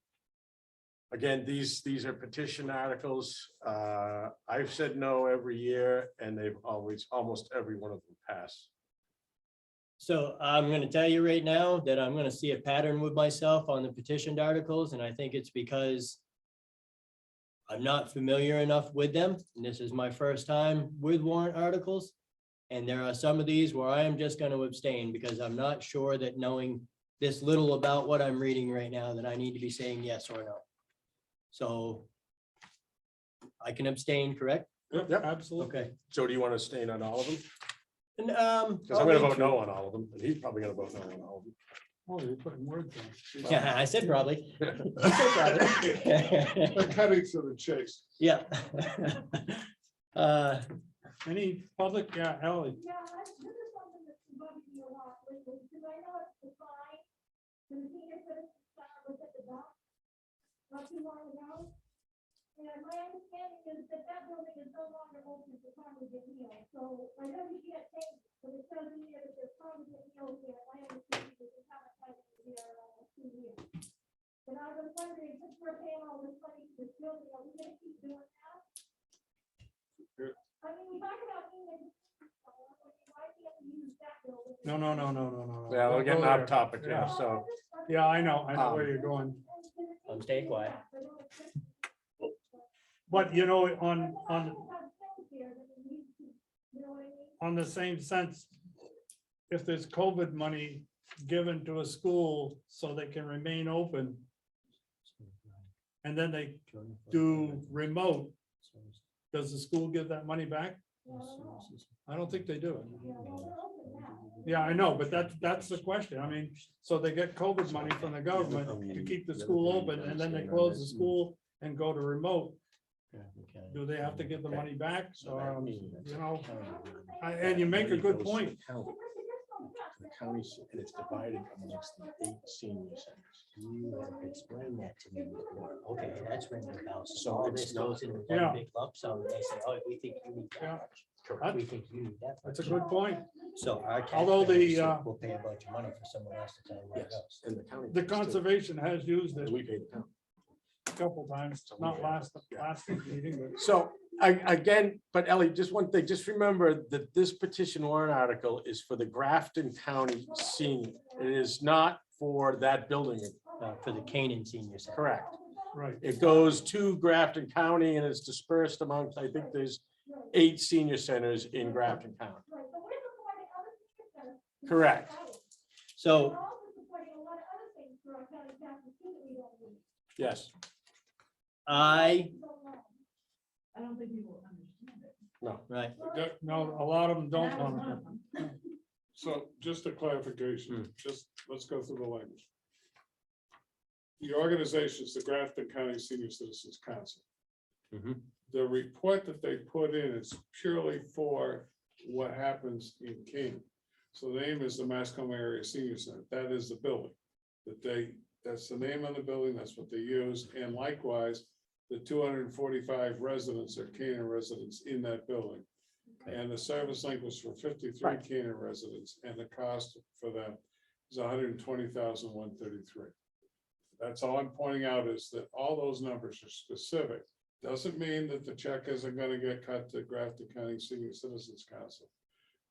Again, these are petition articles. I've said no every year and they've always, almost every one of them pass. So I'm gonna tell you right now that I'm gonna see a pattern with myself on the petitioned articles, and I think it's because I'm not familiar enough with them, and this is my first time with warrant articles. And there are some of these where I am just gonna abstain because I'm not sure that knowing this little about what I'm reading right now that I need to be saying yes or no. So I can abstain, correct? Yep. Absolutely. Okay. So do you want to stay on all of them? And, Because I'm gonna vote no on all of them, and he's probably gonna vote no on all of them. Oh, you're putting words in. yeah, I said probably. I said probably. The cutting to the chase. Yeah. Any public, yeah, Ellie, Yeah, this is something that's bugging me a lot lately, because I know it's defined. The senior citizens center was at the dock not too long ago. And my understanding is that that building is no longer open for congregate meals, so I know you can't change it, but it says in here that there's congregate meals there. My understanding is we haven't had it here in almost 2 years. But I was wondering, since we're paying all this money for this building, are we gonna keep doing that? I mean, we talk about being in. Why can't we use that building? no. Yeah, we're Don't go getting off there. topic here, Yeah. so. Yeah, I know where you're going. I'm staying quiet. But you know, on the same sense, if there's COVID money given to a school so they can remain open, and then they do remote, does the school give that money back? I don't think they do. Yeah, I know, but that's the question. I mean, so they get COVID money from the government to keep the school open, and then they close the school and go to remote. Do they have to give the money back? So, you know, and you make a good point. The county, and it's divided amongst the 8 senior centers. You have explained that to me before. Okay, that's ringing a bell. So So all it's this goes into Yeah. one big lump sum, and they say, oh, we think you need Yeah. that much. We think you need that That's a much. good point. So our Although the, taxpayers will pay a bunch of money for someone else to tell them where it Yes, goes. and the county. The conservation has used it And we pay the county. a couple times, not last meeting, but So again, but Ellie, just one thing, just remember that this petition warrant article is for the Grafton County senior. It is not for that building. For the Canaan Senior Center. Correct. right. It goes to Grafton County and it's dispersed amongst, I think there's 8 senior centers in Grafton County. Correct. So Yes, I, don't think people understand it. no. right, No, a lot of them don't want to. So just a clarification, just let's go through the language. The organization is the Grafton County Senior Citizens Council. Mhm. The report that they put in is purely for what happens in Canaan. So the name is the Mascoma Area Senior Center. That is the building that's the name of the building. That's what they use. And likewise, the 245 residents are Canaan residents in that building. And the service link was for 53 Canaan residents, and the cost for them is $120,133. That's all I'm pointing out, is that all those numbers are specific. Doesn't mean that the check isn't going to get cut to Grafton County Senior Citizens Council.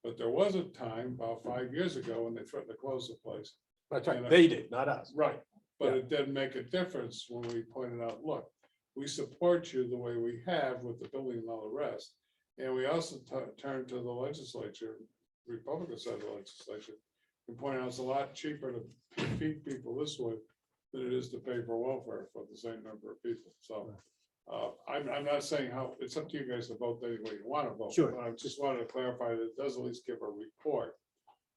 But there was a time about 5 years ago when they threatened to close the place. That's right. They did, not us. Right. But Yeah. it didn't make a difference when we pointed out, look, we support you the way we have with the building and all the rest. And we also turned to the legislature, Republican side of the legislature, and pointed out it's a lot cheaper to feed people this way than it is to pay for welfare for the same number of people. So I'm not saying how, it's up to you guys to vote any way you want to vote. Sure. But I just wanted to clarify that it does at least give a report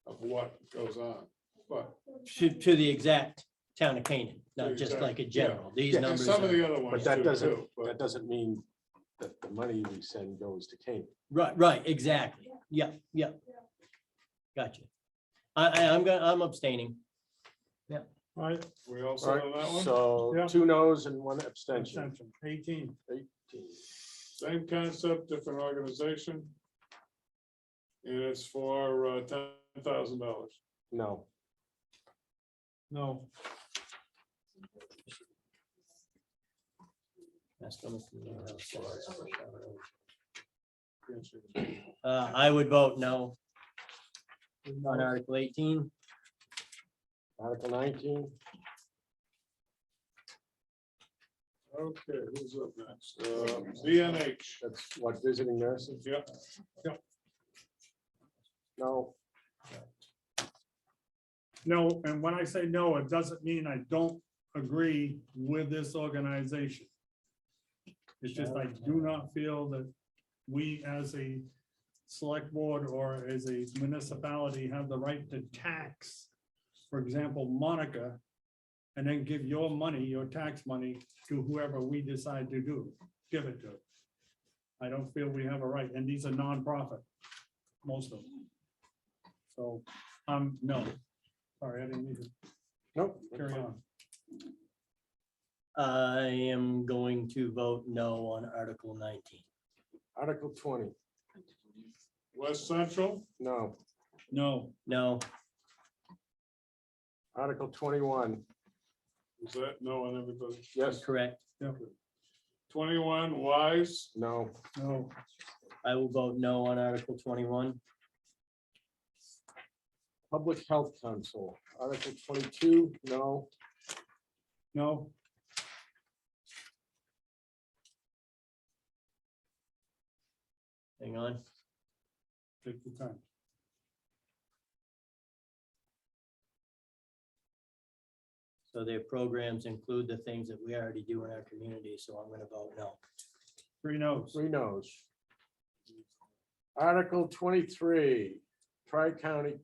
of what goes on. But to the exact town of Canaan, To not the just exact- like a yeah. general. These Yeah, and and numbers some of are, the other ones But that do doesn't, too. But that doesn't mean that the money we send goes to Canaan. right, exactly. Yeah. Gotcha. I'm abstaining. Right, we all All set on that right, one? so Yeah. 2 no's and 1 abstention. extension, 18. 18. Same concept, different organization. And it's for $10,000. No. No, That's coming from the house. I would vote no. On Article 18. Article 19, Okay, who's up next? VNH. that's what, visiting nurses? Yep. No. No, and when I say no, it doesn't mean I don't agree with this organization. It's just I do not feel that we as a select board or as a municipality have the right to tax, for example, Monica, and then give your money, your tax money, to whoever we decide to give it to. I don't feel we have a right, and these are nonprofit, most of them. So, no, sorry, I didn't mean to Nope. carry on. I am going to vote no on Article 19. Article 20, West Central, no. No, No, Article 21, is that no on everybody? yes, correct. 21, Wise, no. no, I will vote no on Article 21. Public Health Council, Article 22, no. no, Hang on. take the time. So their programs include the things that we already do in our community, so I'm gonna vote no. 3 no's. 3 no's. Article 23, Tri-County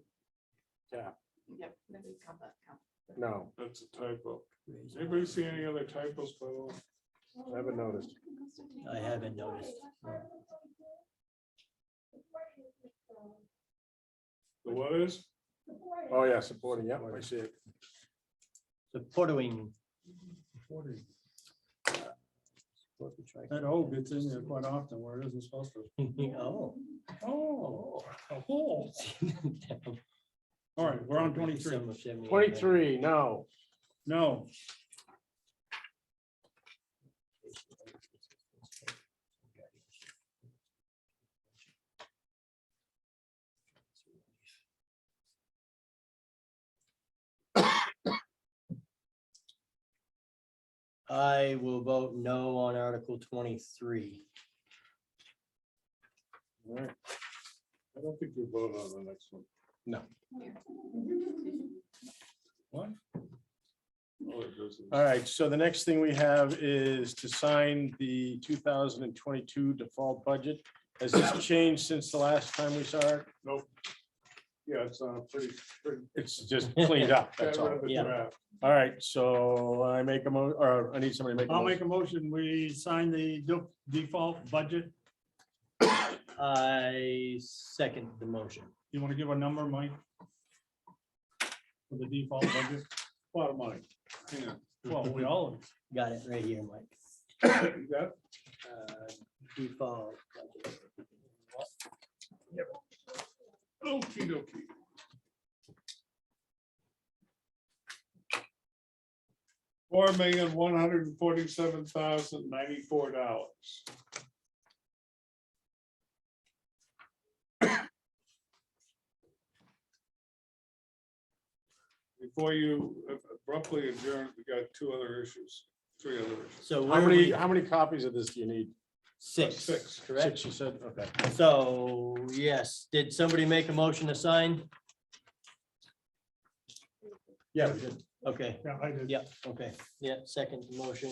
cap, Yep. nobody's got that count. no, that's a typo. Does anybody see any other typos, by the way? haven't noticed. I haven't noticed. The what is? Oh, yeah, supporting, yep, I see it. Supporting. That O gets in there quite often where it isn't supposed to. Oh. Oh, oh. All right, we're on 23. 23, no. No, I will vote no on Article 23. All right, I don't think you vote on the next one. no. what? Oh, it goes in- All right, so the next thing we have is to sign the 2022 default budget. Has this changed since the last time we saw it? Nope. Yeah, it's pretty. It's just cleaned up, that's all. Yeah. draft. All right, so I make a or I need somebody to make a I'll make motion. a motion. We sign the default budget. I second the motion. You want to give a number, Mike? For the default budget? A lot of money. Yeah. Well, we all, Got it right here, Mike. You got it? Default budget. Okey dokey. $4,147,094. Before you abruptly adjourn, we got 2 other issues, 3 other issues. So How where are many, we? how many copies of this do you need? 6, 6. correct? 6, you said, okay. So, yes, did somebody make a motion to sign? Yeah, we did. Okay, yeah, I did. yep, okay, yeah, second motion.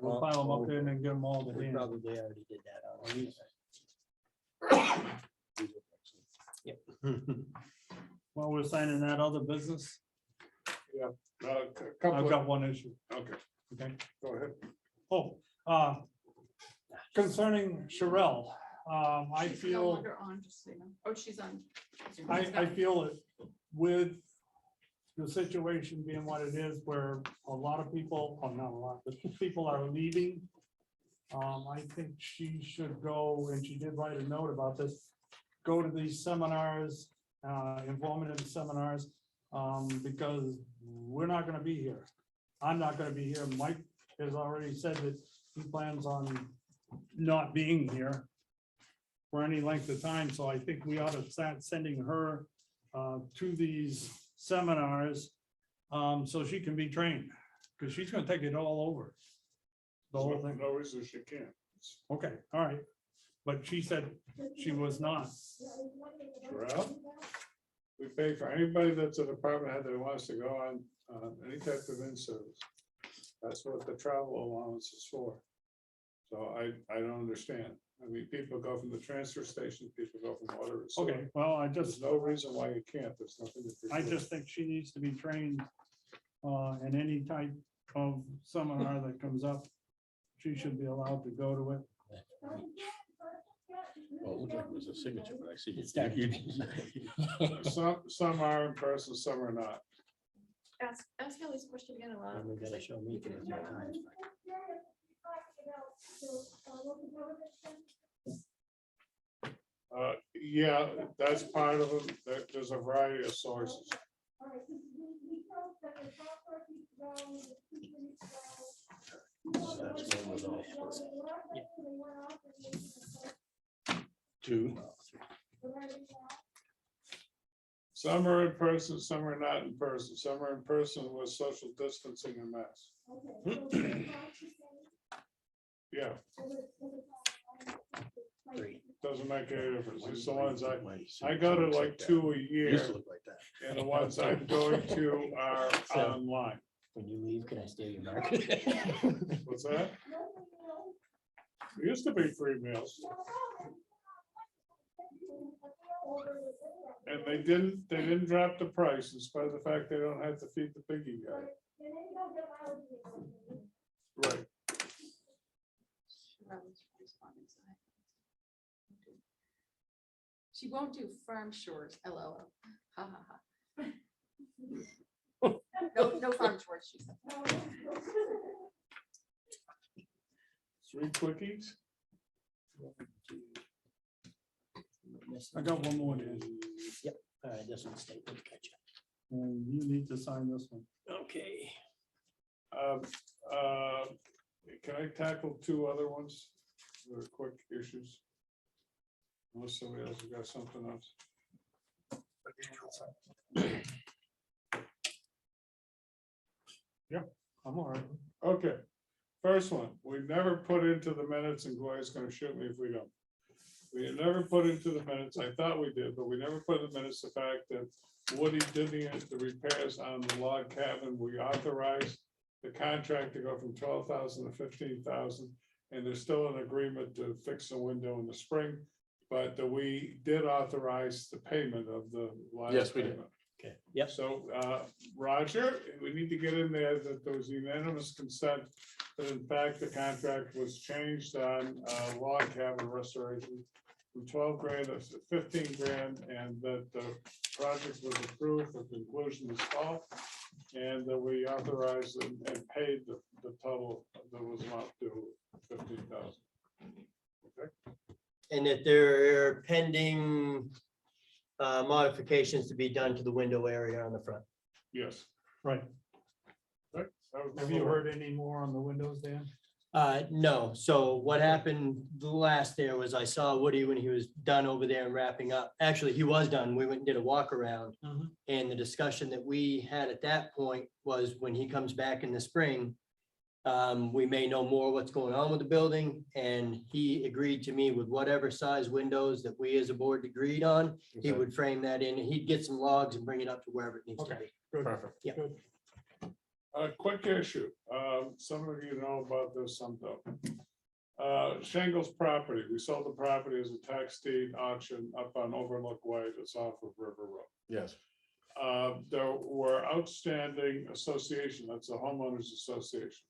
We'll file them up there and then give them all to We Dan. probably already did that. While we're signing that other business, Couple I've of, got one issue. okay, Okay. go ahead. Oh, concerning Sherelle, I She's no feel, longer on, just so you know. Oh, she's on. Zoom. I feel that with the situation being what it is, where a lot of people, or not a lot, but people are leaving. I think she should go, and she did write a note about this, go to these seminars, informative seminars, because we're not gonna be here. I'm not gonna be here. Mike has already said that he plans on not being here for any length of time, so I think we ought to start sending her to these seminars, so she can be trained, because she's gonna take it all over. The whole thing. No reason she can't. Okay, all right. But she said she was not. Sherelle? We pay for anybody that's a department head that wants to go on any type of in-service. That's what the travel allowance is for. So I don't understand. I mean, people go from the transfer station, people go from water. and sewer. Okay, well, There's no reason why you can't. There's nothing. to I preclude. just think she needs to be trained in any type of seminar that comes up. She should be allowed to go to it. Well, it looked like it was a signature, but I see. It's not- Some are in person, some are not. Ask Kelly's question again aloud. And we gotta show me three times. Yeah, that's part of it. There's a variety of sources. Two. Some are in person, some are not in person. Some are in person with social distancing and masks. Yeah, doesn't make any difference. These are the ones I go to like 2 a year, Used to look like that. and the ones I'm going to are So- online. When you leave, can I steal your mark? What's that? There used to be free meals. And they didn't drop the price in spite of the fact they don't have to feed the piggy guy. Right. She won't do farm shores, LOL. Ha ha ha. No farm shores, she said. 3 quickies. I got one more, Dan. All right, this one's stapled, gotcha. And you need to sign this one. Okay. Can I tackle 2 other ones? They're quick issues. Unless somebody else has got something else. I'm all right. Okay, first one, we never put into the minutes, and Gloria's gonna shoot me if we don't. We never put into the minutes, I thought we did, but we never put in the minutes the fact that Woody did the repairs on the log cabin. We authorized the contract to go from 12,000 to 15,000. And there's still an agreement to fix the window in the spring, but that we did authorize the payment of the last Yes, we did. payment. Okay, yep. So, Roger, we need to get in there that there was unanimous consent that in fact the contract was changed on log cabin restoration from 12 grand to 15 grand, and that the project was approved for conclusion this fall. And that we authorized and paid the total that was not due, 15,000. And that there are pending modifications to be done to the window area on the front. Yes. Right. That was Have you number one. heard any more on the windows, Dan? No, so what happened the last there was I saw Woody when he was done over there and wrapping up. Actually, he was done. We went and did a walk around. Mhm. And the discussion that we had at that point was when he comes back in the spring, we may know more what's going on with the building, and he agreed to me with whatever size windows that we as a board agreed on. He Okay. would frame that in, and he'd get some logs and bring it up to wherever it needs to Okay. be. Good. Perfect. Yeah. Good. Quick issue, some of you know about this, some don't. Shingles property, we sold the property as a tax deed auction up on Overlook Way, that's off of River Road. Yes. There were outstanding association, that's a homeowners association.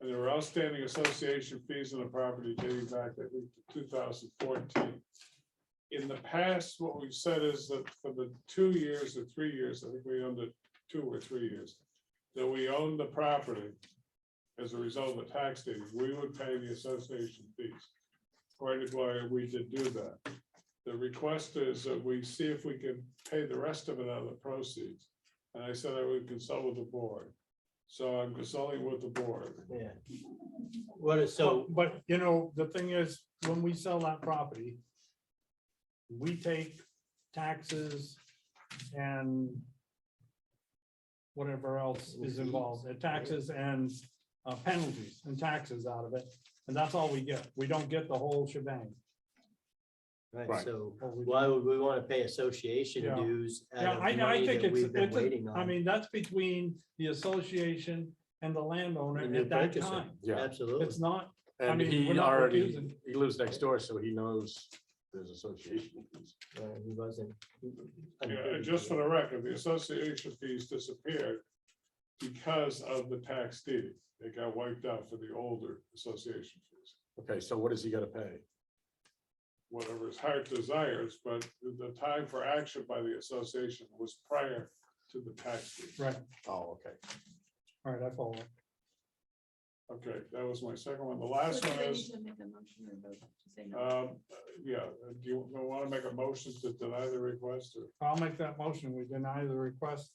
And there were outstanding association fees on the property dating back, I think, to 2014. In the past, what we've said is that for the 2 years or 3 years, I think we owned it 2 or 3 years, that we owned the property as a result of the tax deed, we would pay the association fees. According to Gloria, we did do that. The request is that we see if we can pay the rest of it out of the proceeds. And I said I would consult with the board. So I'm consulting with the board. Yeah. What is, so, But you know, the thing is, when we sell that property, we take taxes and whatever else is involved, taxes and penalties and taxes out of it. And that's all we get. We don't get the whole shebang. Right, Right. so why would we want to pay association Yeah. dues Yeah, out of I money think that it's, we've been waiting I on? mean, that's between the association and the landowner And the at that purchaser. time. Yeah, Absolutely. It's not, and mean, we're he not already, refusing. he lives next door, so he knows there's association fees. He wasn't. Yeah, and just for the record, the association fees disappeared because of the tax deed. They got wiped out for the older association fees. Okay, so what does he gotta pay? Whatever his heart desires, but the time for action by the association was prior to the tax deed. right, Oh, okay. all right, I follow. Okay, that was my second one. The last So do one they need is, to make a motion or vote to say no? yeah, do you want to make a motion to deny the request or? I'll make that motion. We deny the request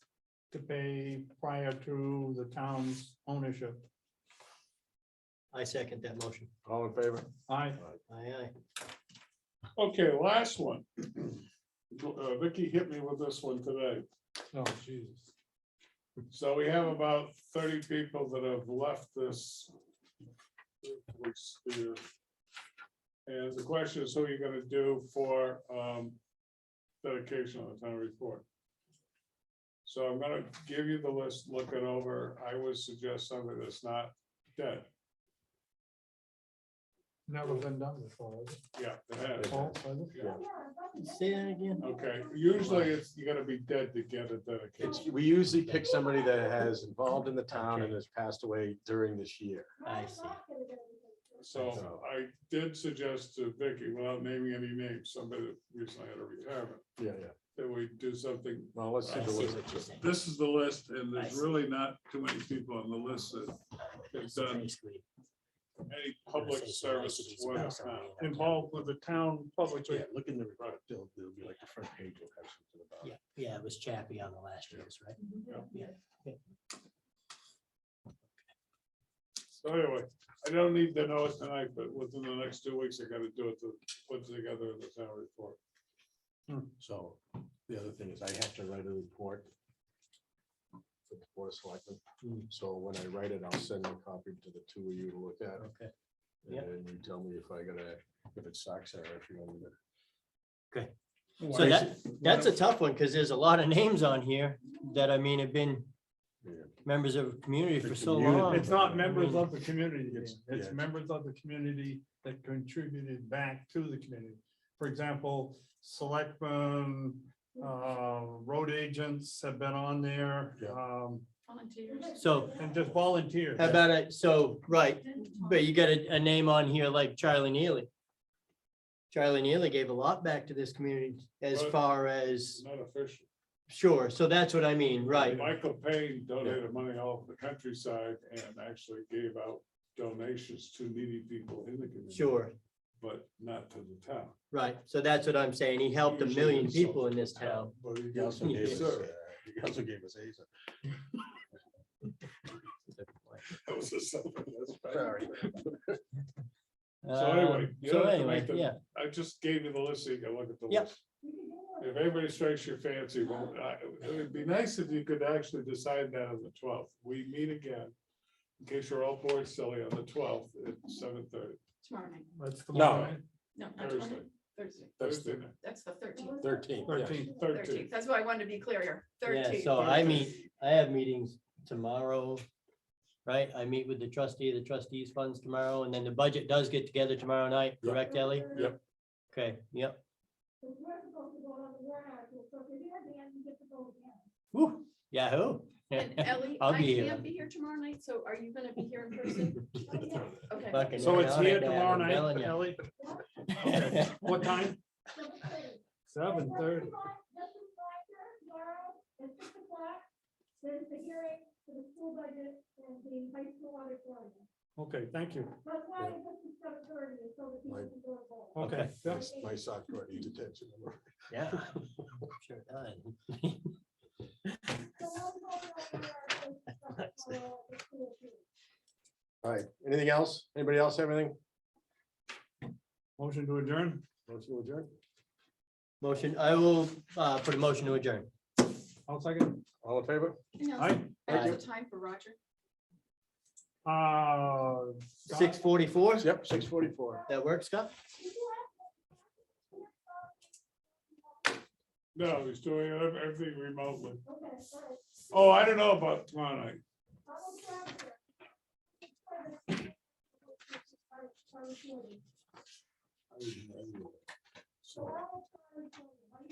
to pay prior to the town's ownership. I second that motion. All in favor? Aye. Aye, aye. Okay, last one. Vicky hit me with this one today. Oh, Jesus. So we have about 30 people that have left this sphere. And the question is, who are you gonna do for dedication on the town report? So I'm gonna give you the list, look it over. I would suggest somebody that's not dead. Never been done before. has it? Yeah, it has. Oh, has it? Yeah. Say that again. Okay, usually it's, you gotta be dead to get a dedication. It's, we usually pick somebody that has involved in the town and has passed away during this year. I see. So I did suggest to Vicky, without naming any names, somebody that recently had a retirement, Yeah, yeah. that we do something. Well, let's see I the see list. what you're saying. This is the list, and I there's see. really not too many people on the list that have So done basically, any public say some service niceties for the about somebody town. in our town. Involved with the town publicly. Yeah, look in the report, there'll be like the front page will have something about it. Yeah, yeah, it was Chappie on the last year's, right? Yeah. So anyway, I don't need to know it tonight, but within the next 2 weeks, I gotta do it to put together the town report. So the other thing is I have to write a report for the Board of Selectmen. So when I write it, I'll send a copy to the two of you to look at. Okay. And Yep. then you tell me if I gotta, if it sucks or if you want me to. So that's a tough one, because there's a lot of names on here that, I mean, have been Yeah. members of the community The for so community. long. It's not I members mean, of the community, It's- it's yeah. members of the community that contributed back to the community. For example, selectmen, road agents have been on there, Volunteers. So and just volunteers. how about it? So, right, but you got a name on here like Charlie Neely. Charlie Neely gave a lot back to this community as But- far as, It's not official. sure, so that's what I mean, right? Michael Payne donated money all over the countryside and actually gave out donations to needy people in the community. Sure, But not to the town. right, so that's what I'm saying, he helped a Usually million it's people in something this to the town. But he He also gave us, Sir. he also gave us Aza. That was a something, that's right. Sorry. So anyway, you So don't have to anyway, make them- yeah, I just gave you the list so you can look at the Yep. list. If anybody strikes your fancy, well, it would be nice if you could actually decide that on the 12th. We meet again. In case you're all bored silly on the 12th at 7:30. Tomorrow night. That's the No. one, No, not Thursday. tomorrow night. Thursday. Thursday night, That's the 13th. 13. 13th. 13th. That's why I wanted to be clear here. yeah, 13th. so I have meetings tomorrow. Right, I meet with the trustee of the trustees funds tomorrow, and then the budget does get together tomorrow night, Yep. correct, Ellie? Yep. Okay, yep. We're supposed to vote on the warrant article, so if you're here, Dan, you get to vote again. Woo, Yahoo. And Ellie, I'll I be here. can't be here tomorrow night, so are you gonna be here in person? Okay. Fucking So it's on it, here Dad, tomorrow I'm night, telling ya. Ellie? Okay. What time? 7:30. This is tomorrow at 6:00. There's the hearing for the school budget and the high school auditorium. Okay, thank you. That's why this is 7:30, is so that people can go and vote. Okay, yeah. My sock drawer needs attention. Yeah. Sure does. So we'll vote on the warrant articles for the school too. All right, anything else? Anybody else have anything? Motion to adjourn? Motion to adjourn? Motion, I will put a motion to adjourn. I'll second. All in favor? Aye. There's a time for Roger. Scott? 6:44, Yep, 6:44. that works, Scott? No, he's doing everything remotely. Okay, all right. Oh, I don't know about tomorrow night. I will try to- So So I will try to-